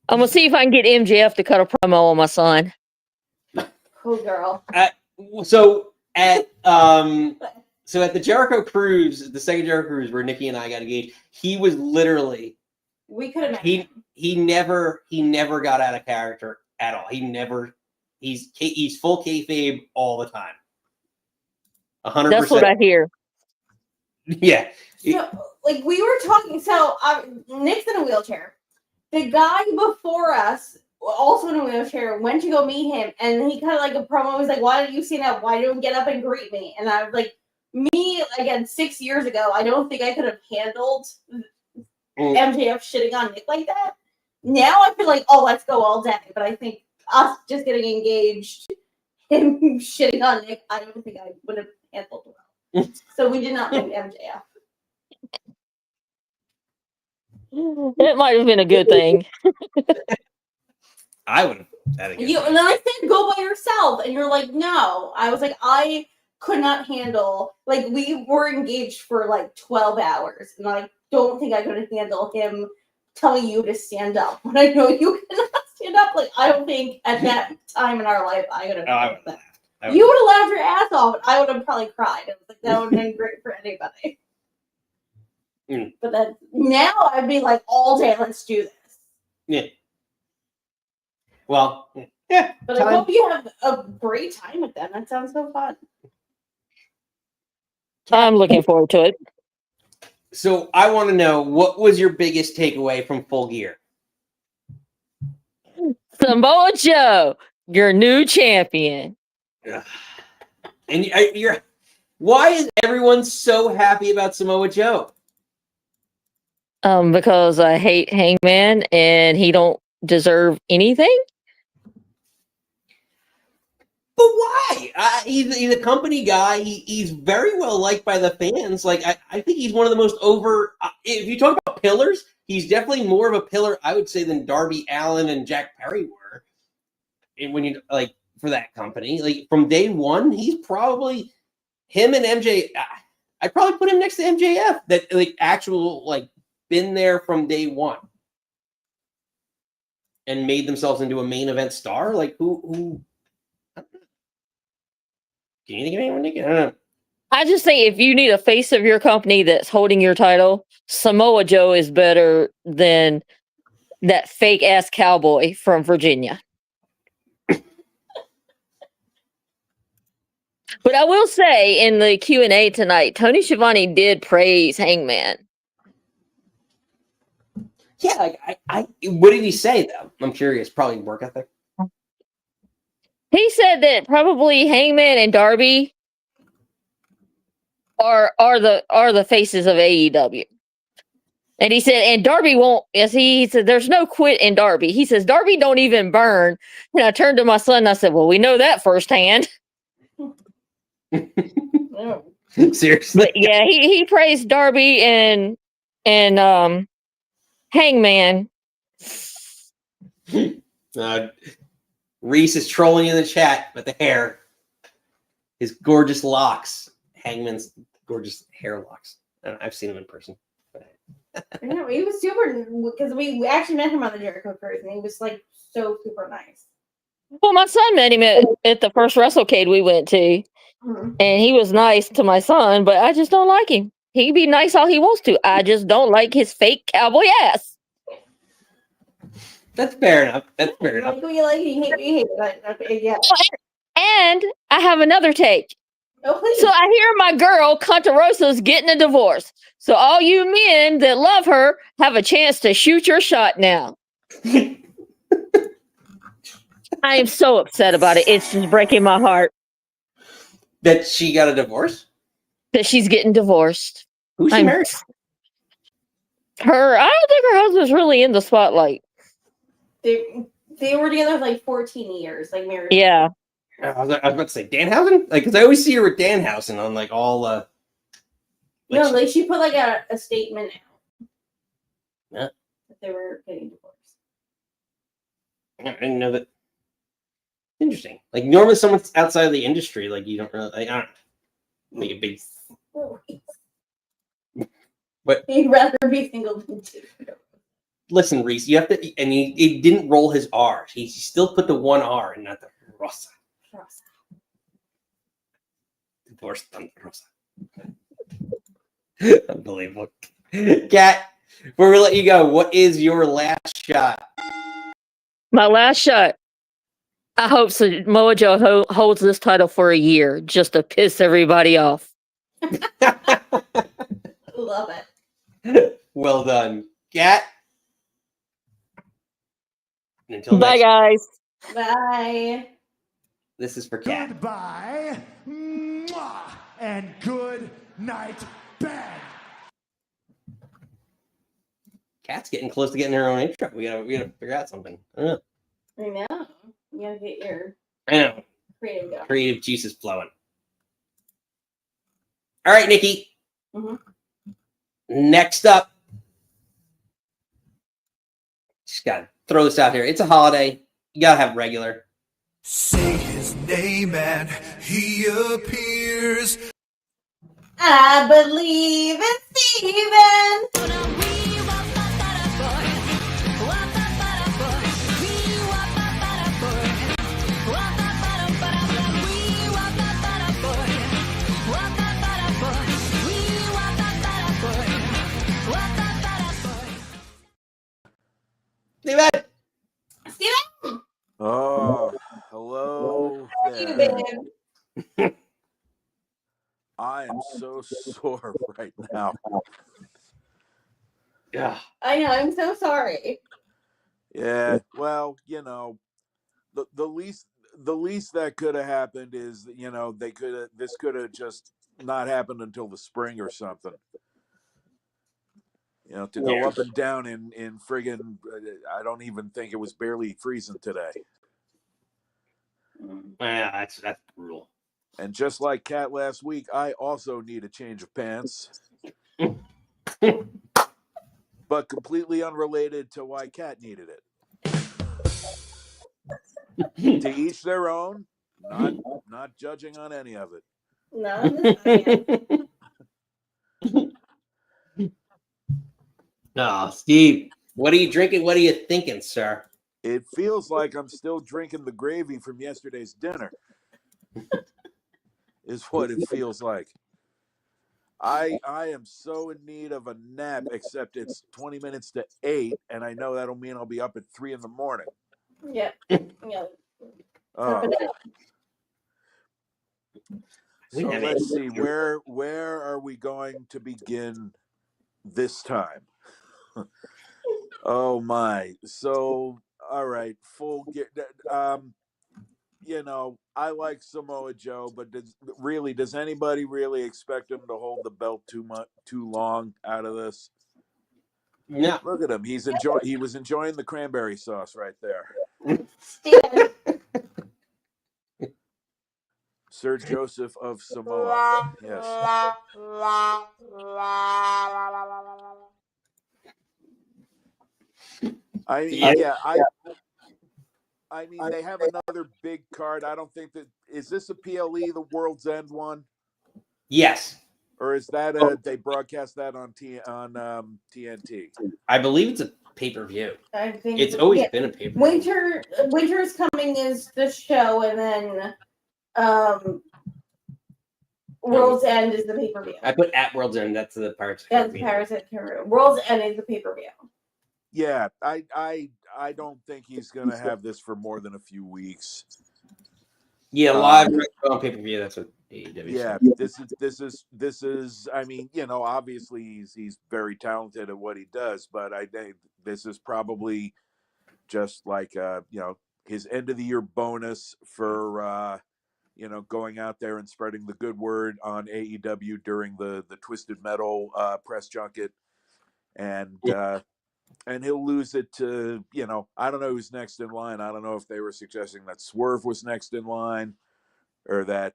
I'm gonna see if I can get MJF to cut a promo on my son. Cool girl. So at the Jericho Cruise, the second Jericho Cruise where Nikki and I got engaged, he was literally we could have he never got out of character at all. He's full kayfabe all the time. 100%. That's what I hear. Yeah. So, like we were talking, so Nick's in a wheelchair. The guy before us, also in a wheelchair, went to go meet him, and he kind of like a promo was like, "Why don't you stand up? Why don't you get up and greet me?" And I was like, "Me again, 6 years ago, I don't think I could have handled MJF shitting on Nick like that. Now I feel like, oh, let's go all day. But I think us just getting engaged, him shitting on Nick, I don't think I would have handled well. So we did not pick MJF. It might have been a good thing. I would have had a good And then I said, go by yourself. And you're like, no. I was like, I could not handle, like, we were engaged for like 12 hours. And I don't think I could handle him telling you to stand up. When I know you cannot stand up, like, I don't think at that time in our life I could have handled that. You would have laughed your ass off, and I would have probably cried. I was like, that would have been great for anybody. But then now I'd be like, all day, let's do this. Yeah. Well, yeah. But I hope you have a great time with them. That sounds so fun. I'm looking forward to it. So I want to know, what was your biggest takeaway from Full Gear? Samoa Joe, your new champion. And why is everyone so happy about Samoa Joe? Because I hate Hangman and he don't deserve anything. But why? He's a company guy. He's very well liked by the fans. Like I think he's one of the most over. If you talk about pillars, he's definitely more of a pillar, I would say, than Darby Allin and Jack Perry were. And when you like for that company, like from day one, he's probably him and MJ. I'd probably put him next to MJF. That like actual like been there from day one and made themselves into a main event star. Like who? Can you think of anyone? I don't know. I just think if you need a face of your company that's holding your title, Samoa Joe is better than that fake ass cowboy from Virginia. But I will say in the Q&A tonight, Tony Schiavone did praise Hangman. Yeah, like I what did he say though? I'm curious. Probably work ethic. He said that probably Hangman and Darby are the faces of AEW. And he said, and Darby won't, as he said, there's no quit in Darby. He says, Darby don't even burn. And I turned to my son and I said, well, we know that firsthand. Seriously. But yeah, he praised Darby and Hangman Reese is trolling in the chat with the hair. His gorgeous locks. Hangman's gorgeous hair locks. I've seen him in person. I know, he was super, because we actually met him on the Jericho cruise, and he was like so super nice. Well, my son met him at the first WrestleCade we went to, and he was nice to my son, but I just don't like him. He can be nice all he wants to. I just don't like his fake cowboy ass. That's fair enough. That's fair enough. Like who you like, you hate it. Yeah. And I have another take. Oh, please. So I hear my girl, Conta Rosa's getting a divorce. So all you men that love her have a chance to shoot your shot now. I am so upset about it. It's just breaking my heart. That she got a divorce? That she's getting divorced. Who's she married? I don't think her husband's really in the spotlight. They were together for like 14 years, like married. Yeah. I was about to say Danhausen? Like, because I always see her with Danhausen on like all no, like she put like a statement out. Yeah. That they were getting divorced. I didn't know that. Interesting. Like normally someone's outside of the industry, like you don't really like, I don't know, make a big but He'd rather be single than two. Listen, Reese, you have to, and he didn't roll his R. He still put the one R and not the Rosa. Divorced on the Rosa. Unbelievable. Kat, before we let you go, what is your last shot? My last shot. I hope Samoa Joe holds this title for a year just to piss everybody off. Love it. Well done. Kat? Until Bye, next guys. Bye. This is for Kat. Goodbye. Mwah, and good night, bang. Kat's getting close to getting her own intro. We gotta figure out something. I don't know. I know. You gotta get your I know. creative going. Creative juices flowing. All right, Nikki. Mm-hmm. Next up. Just gotta throw this out here. It's a holiday. You gotta have regular. Say his name and he appears. I believe in Steven. Steven! Steven! Oh, hello You, there. babe. I am so sore right now. Yeah. I know, I'm so sorry. Yeah, well, you know, the least that could have happened is, you know, this could have just not happened until the spring or something. You know, to go up and down in friggin', I don't even think it was barely freezing today. Yeah, that's brutal. And just like Kat last week, I also need a change of pants. But completely unrelated to why Kat needed it. To each their own, not judging on any of it. No, No, Steve, what are you drinking? What are you thinking, sir? It feels like I'm still drinking the gravy from yesterday's dinner. Is what it feels like. I am so in need of a nap, except it's 20 minutes to 8, and I know that'll mean I'll be up at 3 in the morning. Yeah. Yeah. So let's see, where are we going to begin this time? Oh my. So all right, full gear. You know, I like Samoa Joe, but does anybody really expect him to hold the belt too long out of this? No. Look at him. He was enjoying the cranberry sauce right there. Sir Joseph of Samoa. Yes. I mean, they have another big card. I don't think that is this a PLE, the World's End one, Yes. or is that they broadcast that on TNT? I believe it's a pay-per-view. I think It's always been a pay-per-view. Winter's Coming is the show, and then World's End is the pay-per-view. I put at World's End. That's the Pirates. That's Pirates at Caribbean. World's End is the pay-per-view. Yeah, I don't think he's gonna have this for more than a few weeks. Yeah, live on pay-per-view. That's what AEW. Yeah, this is. I mean, obviously he's very talented at what he does, but I think this is probably just like his end of the year bonus for going out there and spreading the good word on AEW during the Twisted Metal press junket, and he'll lose it to I don't know who's next in line. I don't know if they were suggesting that Swerve was next in line, or that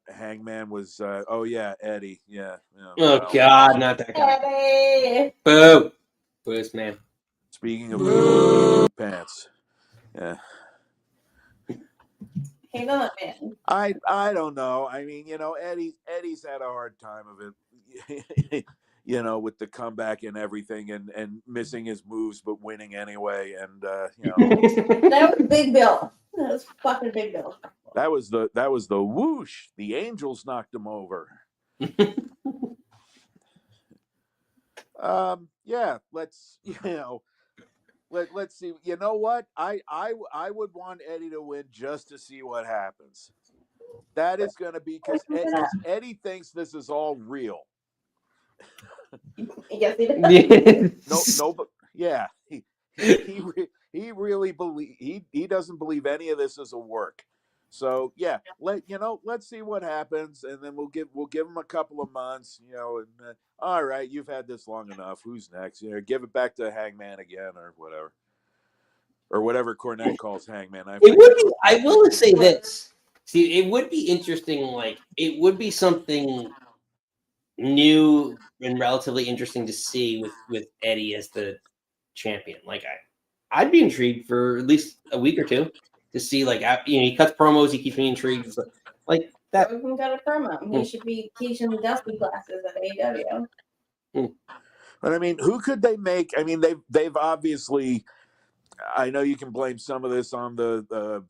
Hangman was. Eddie. Yeah. Oh God, not that guy. Eddie. Boo, boost man. Speaking of pants, yeah. Hang on, man. I don't know. I mean, Eddie's had a hard time of it. With the comeback and everything, and missing his moves but winning anyway, and That was Big Bill. That was fucking Big Bill. that was the whoosh. The Angels knocked him over. Yeah, let's let's see. You know what? I would want Eddie to win just to see what happens. That is going to be because Eddie thinks this is all real. Yes, he does. But yeah, he really he doesn't believe any of this is a work. So yeah, let's see what happens, and then we'll give him a couple of months, and all right, you've had this long enough. Who's next? Give it back to Hangman again, or whatever Cornette calls Hangman. It would be. I will say this. See, it would be interesting. Like, it would be something new and relatively interesting to see with Eddie as the champion. Like, I'd be intrigued for at least a week or two to see. Like, he cuts promos, he keeps me intrigued. Like that. We got a promo. He should be teaching the dusty classes at AEW. But I mean, who could they make? I mean, they've obviously. I know you can blame some of this on the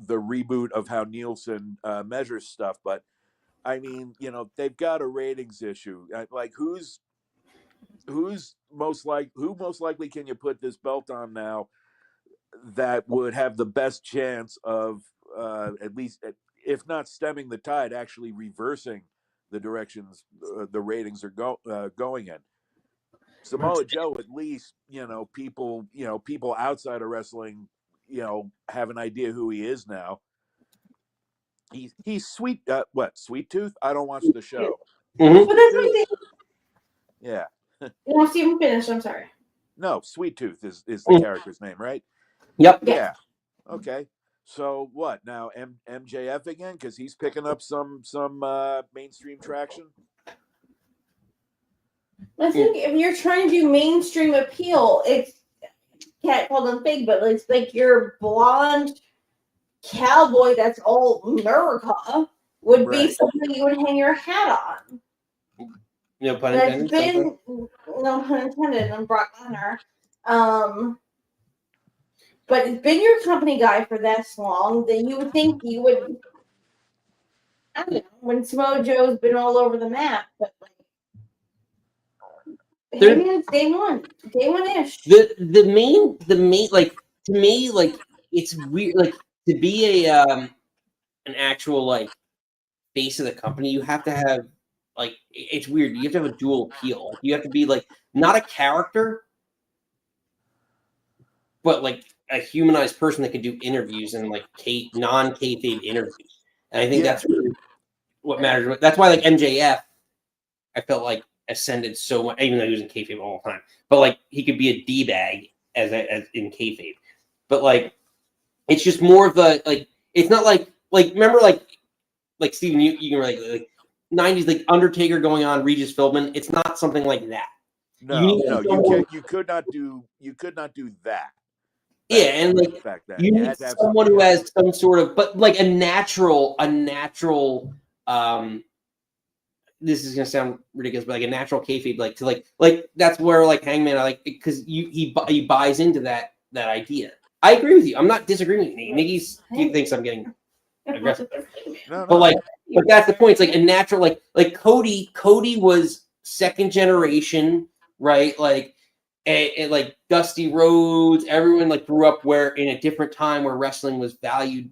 reboot of how Nielsen measures stuff, but I mean, they've got a ratings issue. Like, who's most likely can you put this belt on now that would have the best chance of at least, if not stemming the tide, actually reversing the directions the ratings are going in? Samoa Joe, at least, people outside of wrestling, have an idea who he is now. He's sweet. Sweet Tooth? I don't watch the show. Mm-hmm. Yeah. You want to see him finish? I'm sorry. No, Sweet Tooth is the character's name, right? Yep. Yeah. Okay. So what now? MJF again, because he's picking up some mainstream traction. I think if you're trying to do mainstream appeal, it's can't call them fake, but it's like your blonde cowboy that's all America would be something you would hang your hat on. No pun intended. No pun intended on Brock Lesnar. But it's been your company guy for that long that you would think you would. I don't know, when Samoa Joe's been all over the map, but like. Maybe it's day one-ish. The main like, to me, like, it's weird, like, to be an actual like face of the company, you have to have, like, it's weird, you have to have a dual appeal. Like, you have to be like not a character, but like a humanized person that can do interviews and like non-kayfabe interviews. And I think that's really what matters. That's why, like, MJF, I felt like ascended so much, even though he was in kayfabe all the time. But like, he could be a d-bag as in kayfabe. But like, it's just more of the, like, it's not like remember like Steven, you were like 90s, like Undertaker going on Regis Philbin. It's not something like that. No, you could not do that. Yeah, and like fact that you you need had to have someone who somebody has some sort of, but like a natural. This is gonna sound ridiculous, but like a natural kayfabe, like to like that's where like Hangman, I like because he buys into that idea. I agree with you. I'm not disagreeing with you. He thinks I'm getting aggressive, No, but no. like, but that's the point. It's like a natural, like Cody. Cody was second generation, right? Like, and like Dusty Rhodes, everyone like grew up where in a different time where wrestling was valued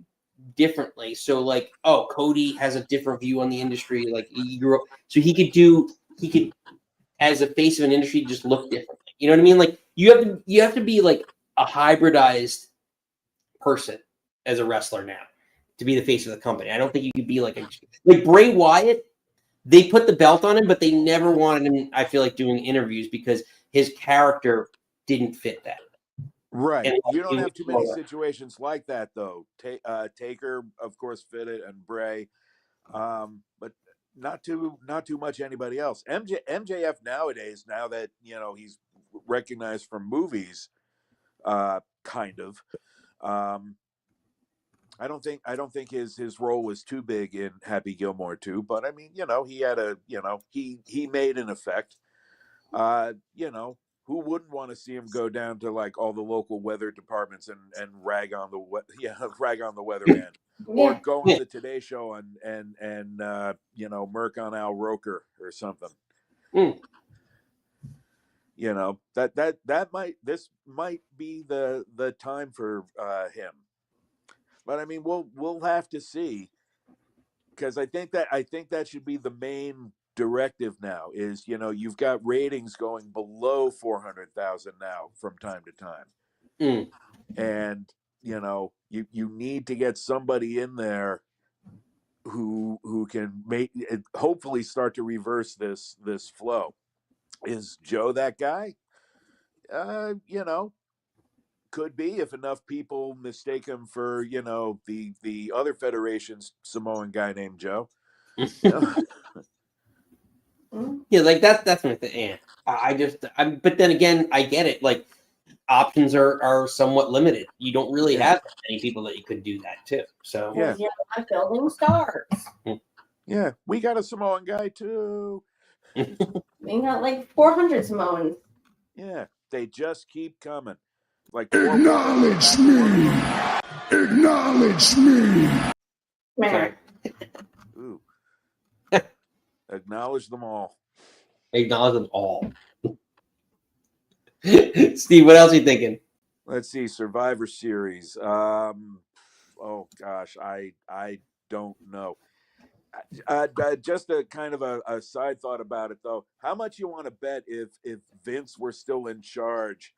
differently. So like, oh, Cody has a different view on the industry. Like he grew up, so he could as a face of an industry just look differently. You know what I mean? Like you have to be like a hybridized person as a wrestler now to be the face of the company. I don't think you could be like Bray Wyatt. They put the belt on him, but they never wanted him, I feel like, doing interviews because his character didn't fit that. Right. And You don't have too many situations like that, though. Taker, of course, fit it, and Bray, but not too much anybody else. MJF nowadays, now that he's recognized from movies, kind of. I don't think his role was too big in Happy Gilmore 2, but I mean, he had he made an effect. Who wouldn't want to see him go down to like all the local weather departments and rag on the weatherman, or go on the Today Show and murk on Al Roker or something. This might be the time for him. But I mean, we'll have to see, because I think that should be the main directive now. Is you've got ratings going below 400,000 now from time to time, and you need to get somebody in there who can hopefully start to reverse this flow. Is Joe that guy? Could be, if enough people mistake him for the other federation's Samoan guy named Joe. Yeah, like that's my thing. Yeah. But then again, I get it. Like options are somewhat limited. You don't really have many people that you could do that to. So yeah, I'm building stars. Yeah, we got a Samoan guy too. We got like 400 Samoans. Yeah, they just keep coming. Like acknowledge me. Acknowledge me. Sorry. Ooh. Acknowledge them all. Acknowledge them all. Steve, what else are you thinking? Let's see, Survivor Series. Oh gosh, I don't know. Just a kind of a side thought about it, though. How much you want to bet if Vince were still in charge,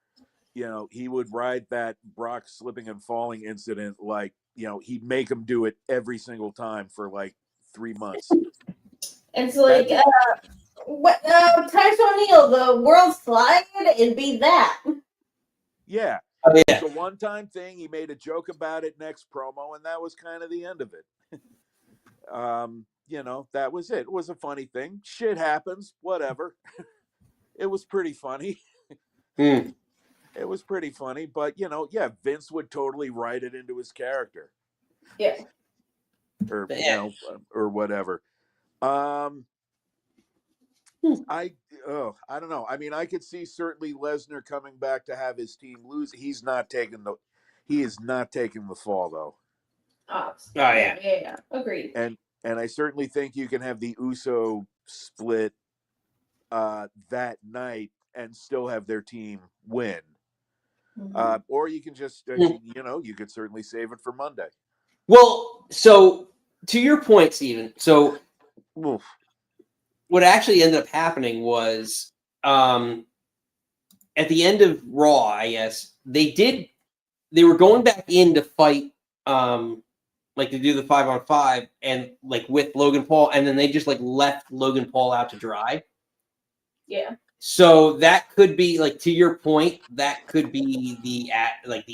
he would ride that Brock slipping and falling incident like, he'd make him do it every single time for like 3 months. It's like, Titus O'Neil, the world slide, and be that. Yeah. Oh, yeah. It's a one-time thing. He made a joke about it next promo, and that was kind of the end of it. That was it. It was a funny thing. Shit happens. Whatever. It was pretty funny. It was pretty funny, but Vince would totally write it into his character. Yeah. Or or whatever. I don't know. I mean, I could see certainly Lesnar coming back to have his team lose. He is not taking the fall, though. Oh yeah. Yeah. Agreed. And I certainly think you can have the Uso split that night and still have their team win. Or you can just, you could certainly save it for Monday. Well, so to your point, Steven, so what actually ended up happening was at the end of Raw, I guess, they were going back in to fight like to do the 5-on-5 and like with Logan Paul, and then they just like left Logan Paul out to dry. Yeah. So that could be, like, to your point, that could be the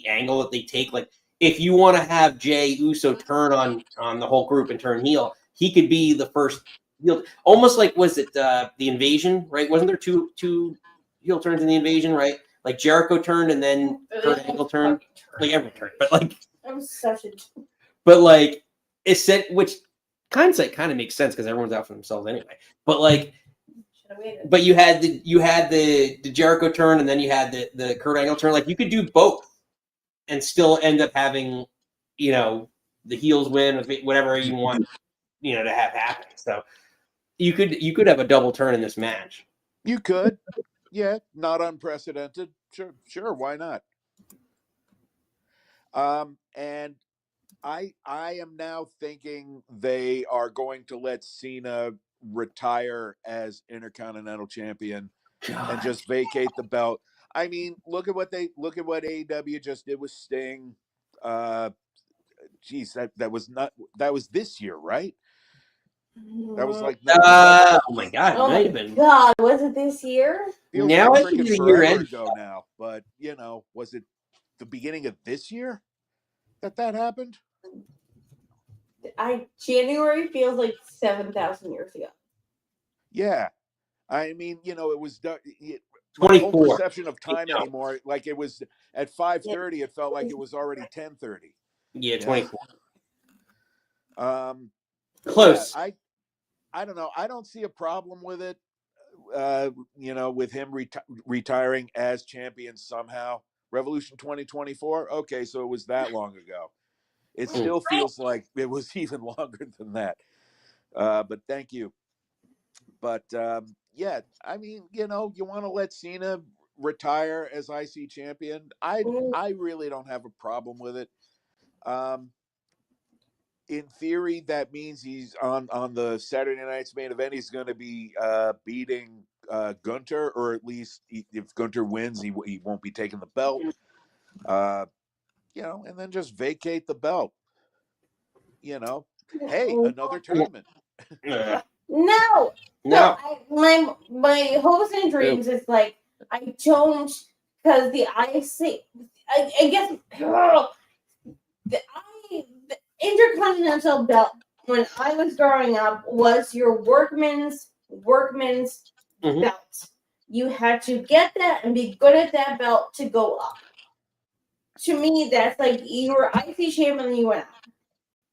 angle that they take. Like, if you want to have Jey Uso turn on the whole group and turn heel, he could be the first heel. Almost like, was it the Invasion, right? Wasn't there two heel turns in the Invasion, right? Like Jericho turned and then Kurt Angle turned. Like everyone turned, but like That was such a. but like it said, which kind of makes sense because everyone's out for themselves anyway. But like, but you had the Jericho turn and then you had the Kurt Angle turn. Like you could do both and still end up having, you know, the heels win or whatever you want, you know, to have happen. So you could have a double turn in this match. You could, yeah, not unprecedented. Sure, why not? And I am now thinking they are going to let Cena retire as Intercontinental Champion and just vacate the belt. I mean, look at what AEW just did with Sting. Geez, that was this year, right? That was like oh my god, it Oh might my have been. god, was it this year? Feels Now like I think freaking it's a year forever end. ago now, but you know, was it the beginning of this year that happened? January feels like 7,000 years ago. Yeah, I mean, you know, it was my whole 24. perception of time anymore. Like it was at 5:30, it felt like it was already 10:30. Yeah, 24. Close. Yeah, I don't know. I don't see a problem with it. You know, with him retiring as champion somehow. Revolution 2024. Okay, so it was that long ago. It still feels like it was even longer than that. But thank you. But yeah, I mean, you know, you want to let Cena retire as IC champion. I really don't have a problem with it. In theory, that means he's on the Saturday night's main event. He's going to be beating Gunter, or at least if Gunter wins, he won't be taking the belt. You know, and then just vacate the belt. You know, hey, another tournament. No. My hopes and dreams is like I don't, because the IC, I guess the Intercontinental belt when I was growing up was your workman's belt. You had to get that and be good at that belt to go up. To me, that's like you were IC champion and you went up.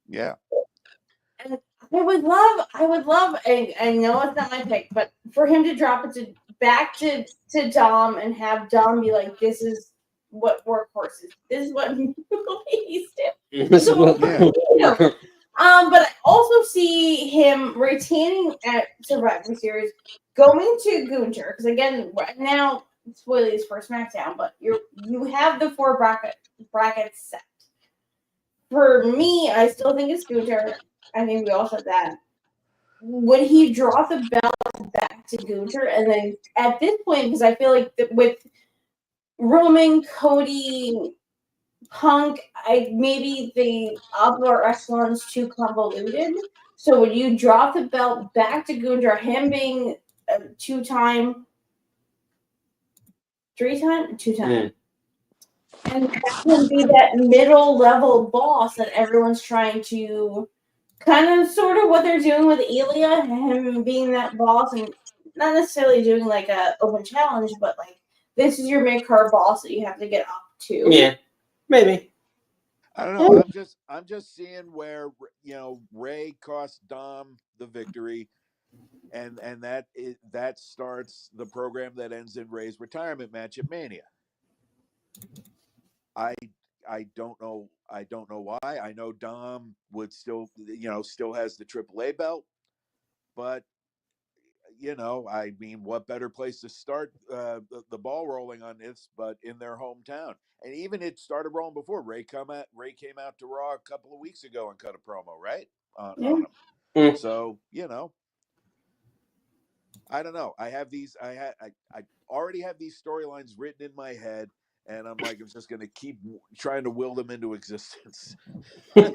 Yeah. And I would love, and I know it's not my pick, but for him to drop it back to Dom and have Dom be like, this is what workhorse is. This is what he's doing. But I also see him retaining at Survivor Series, going to Gunter, because again, right now, spoilers for SmackDown, but you have the 4 brackets set. For me, I still think it's Gunter. I think we all said that. Would he draw the belt back to Gunter? And then at this point, because I feel like with Roman, Cody, Punk, maybe the upper echelon's too convoluted. So would you drop the belt back to Gunter, him being a 2-time, 3-time, 2-time? And that would be that middle level boss that everyone's trying to kind of sort of what they're doing with Ilya, him being that boss and not necessarily doing like a open challenge, but like this is your mid-card boss that you have to get up to. Yeah, maybe. I don't know. I'm just seeing where, you know, Ray cost Dom the victory, and that starts the program that ends in Ray's retirement match at Mania. I don't know why. I know Dom would still has the AAA belt, but you know, I mean, what better place to start the ball rolling on this but in their hometown? And even it started rolling before Ray came out to Raw a couple of weeks ago and cut a promo, right? On him. So, you know, I don't know. I already have these storylines written in my head, and I'm like, I'm just going to keep trying to will them into existence. Fair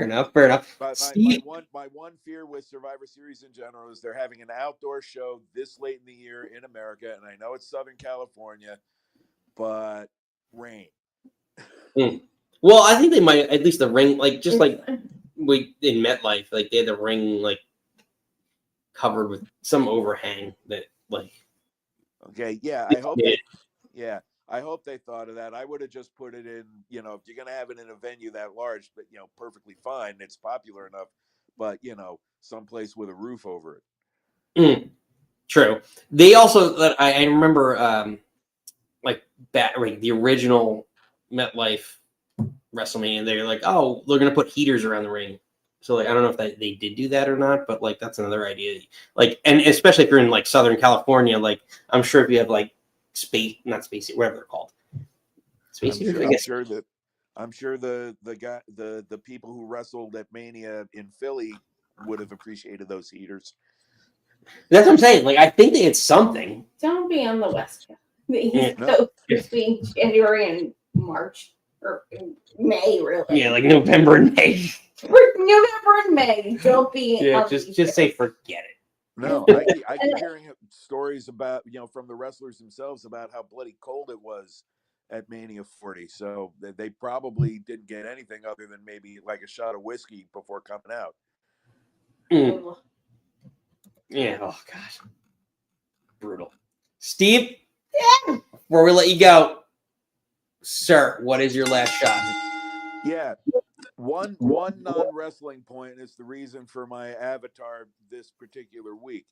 enough. But my one fear with Survivor Series in general is they're having an outdoor show this late in the year in America, and I know it's Southern California, but rain. Well, I think they might, at least the ring, like just like we in MetLife, like they had the ring like covered with some overhang that like Okay, yeah, I hope I hope they thought of that. I would have just put it in, if you're going to have it in a venue that large, but, perfectly fine. It's popular enough, but, someplace with a roof over it. True. They also, I remember, like the original MetLife WrestleMania, they're like, oh, they're going to put heaters around the ring. So, like, I don't know if they did do that or not, but, like, that's another idea. Like, and especially if you're in, like, Southern California, like, I'm sure if you have, like, whatever they're called. I'm sure the people who wrestled at Mania in Philly would have appreciated those heaters. That's what I'm saying. Like, I think they had something. Don't be on the West Coast. The East Coast between January and March. Or May, really. Yeah, like November and May. November and May. Don't be. Yeah, just say forget it. No, I keep hearing stories about, from the wrestlers themselves about how bloody cold it was at Mania 40. So they probably didn't get anything other than maybe like a shot of whiskey before coming out. Yeah. Oh gosh. Brutal. Steve, before we let you go, sir, what is your last shot? Yeah. One non-wrestling point is the reason for my avatar this particular week.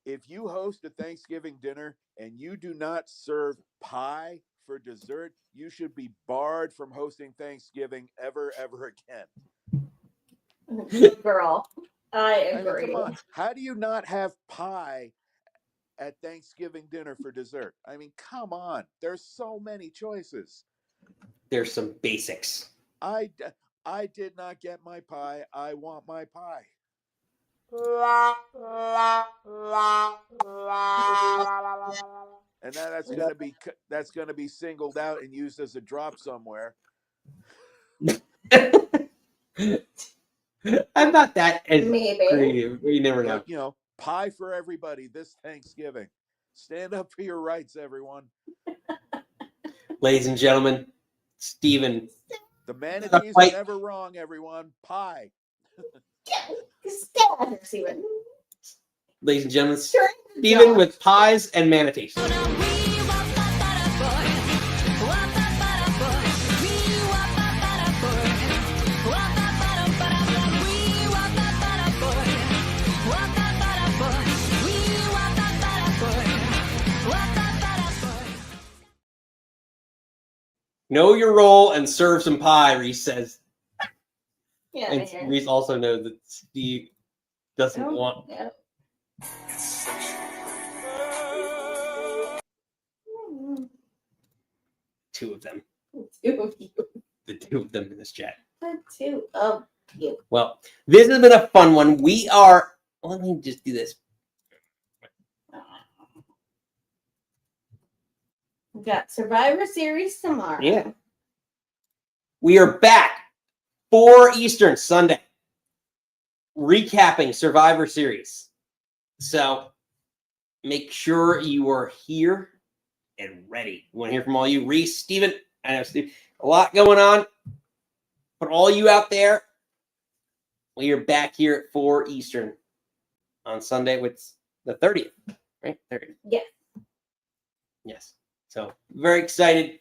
If you host a Thanksgiving dinner and you do not serve pie for dessert, you should be barred from hosting Thanksgiving ever again. Girl, I agree. Come on. How do you not have pie at Thanksgiving dinner for dessert? I mean, come on. There's so many choices. There's some basics. I did not get my pie. I want my pie. And that's gonna be singled out and used as a drop somewhere. I'm not that Maybe. creative. You never know. Pie for everybody this Thanksgiving. Stand up for your rights, everyone. Ladies and gentlemen, Steven. The manatees are never wrong, everyone. Pie. Steven. Ladies and gentlemen, Steven with pies and manatees. Know your role and serve some pie, Reese says. Yeah, and Reese also knows that Steve doesn't want. Yeah. Two of them. Two of you. The two of them in this chat. The two of you. Well, this has been a fun one. We are. Let me just do this. We've got Survivor Series tomorrow. Yeah. We are back 4 Eastern Sunday, recapping Survivor Series. So make sure you are here and ready. We want to hear from all you. Reese, Steven, I know Steve, a lot going on. But all you out there, we are back here at 4 Eastern on Sunday, with the 30th, right? 30th. Yes. Yes. So very excited.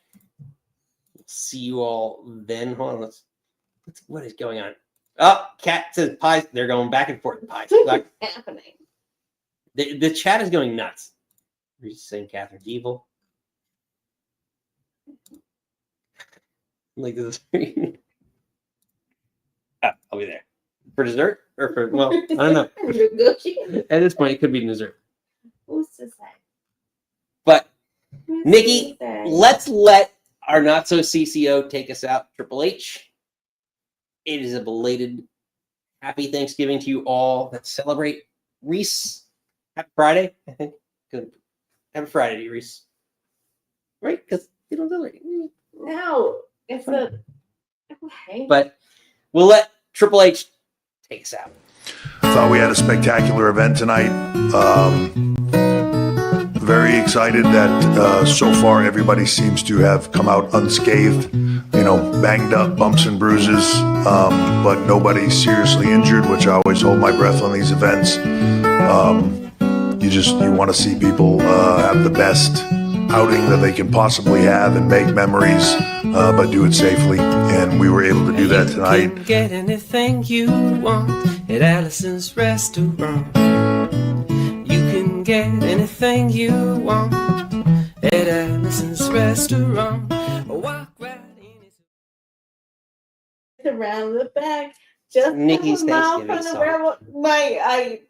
See you all then. Hold on. Let's what is going on? Oh, Kat says pies. They're going back and forth. Pies. What's happening? The chat is going nuts. Reese saying Catherine's evil. Like this. I'll be there. For dessert? Or for, well, I don't know. At this point, it could be dessert. Who's to say? But, Nikki, let's let our not-so-CCO take us out. Triple H, it is a belated happy Thanksgiving to you all that celebrate. Reese, happy Friday, I think. Good. Happy Friday to you, Reese. Right? Because you don't celebrate. No, it's a... Okay. But we'll let Triple H take us out. Thought we had a spectacular event tonight. Very excited that so far everybody seems to have come out unscathed. Banged up, bumps and bruises, but nobody seriously injured, which I always hold my breath on these events. you want to see people have the best outing that they can possibly have and make memories, but do it safely. And we were able to do that tonight. You can get anything you want at Allison's restaurant. You can get anything you want at Allison's restaurant. Walk right in. Around the back, just Nikki's a mile Thanksgiving from the song. railroad.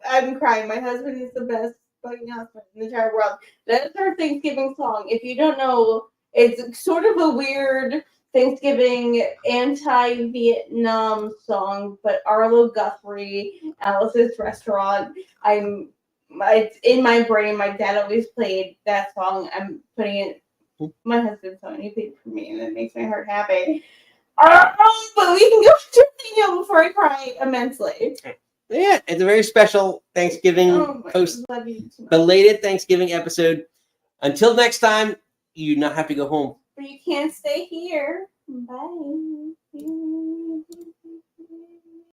I'm crying. My husband is the best fucking husband in the entire world. That's our Thanksgiving song. If you don't know, it's sort of a weird Thanksgiving anti-Vietnam song, but Arlo Guthrie, Alice's Restaurant. It's in my brain. My dad always played that song. I'm putting it. My husband's song. He played it for me, and it makes my heart happy. But we can go to Daniel before I cry immensely. Yeah, it's a very special Thanksgiving belated Thanksgiving episode. Until next time, you not have to go home. But you can't stay here. Bye.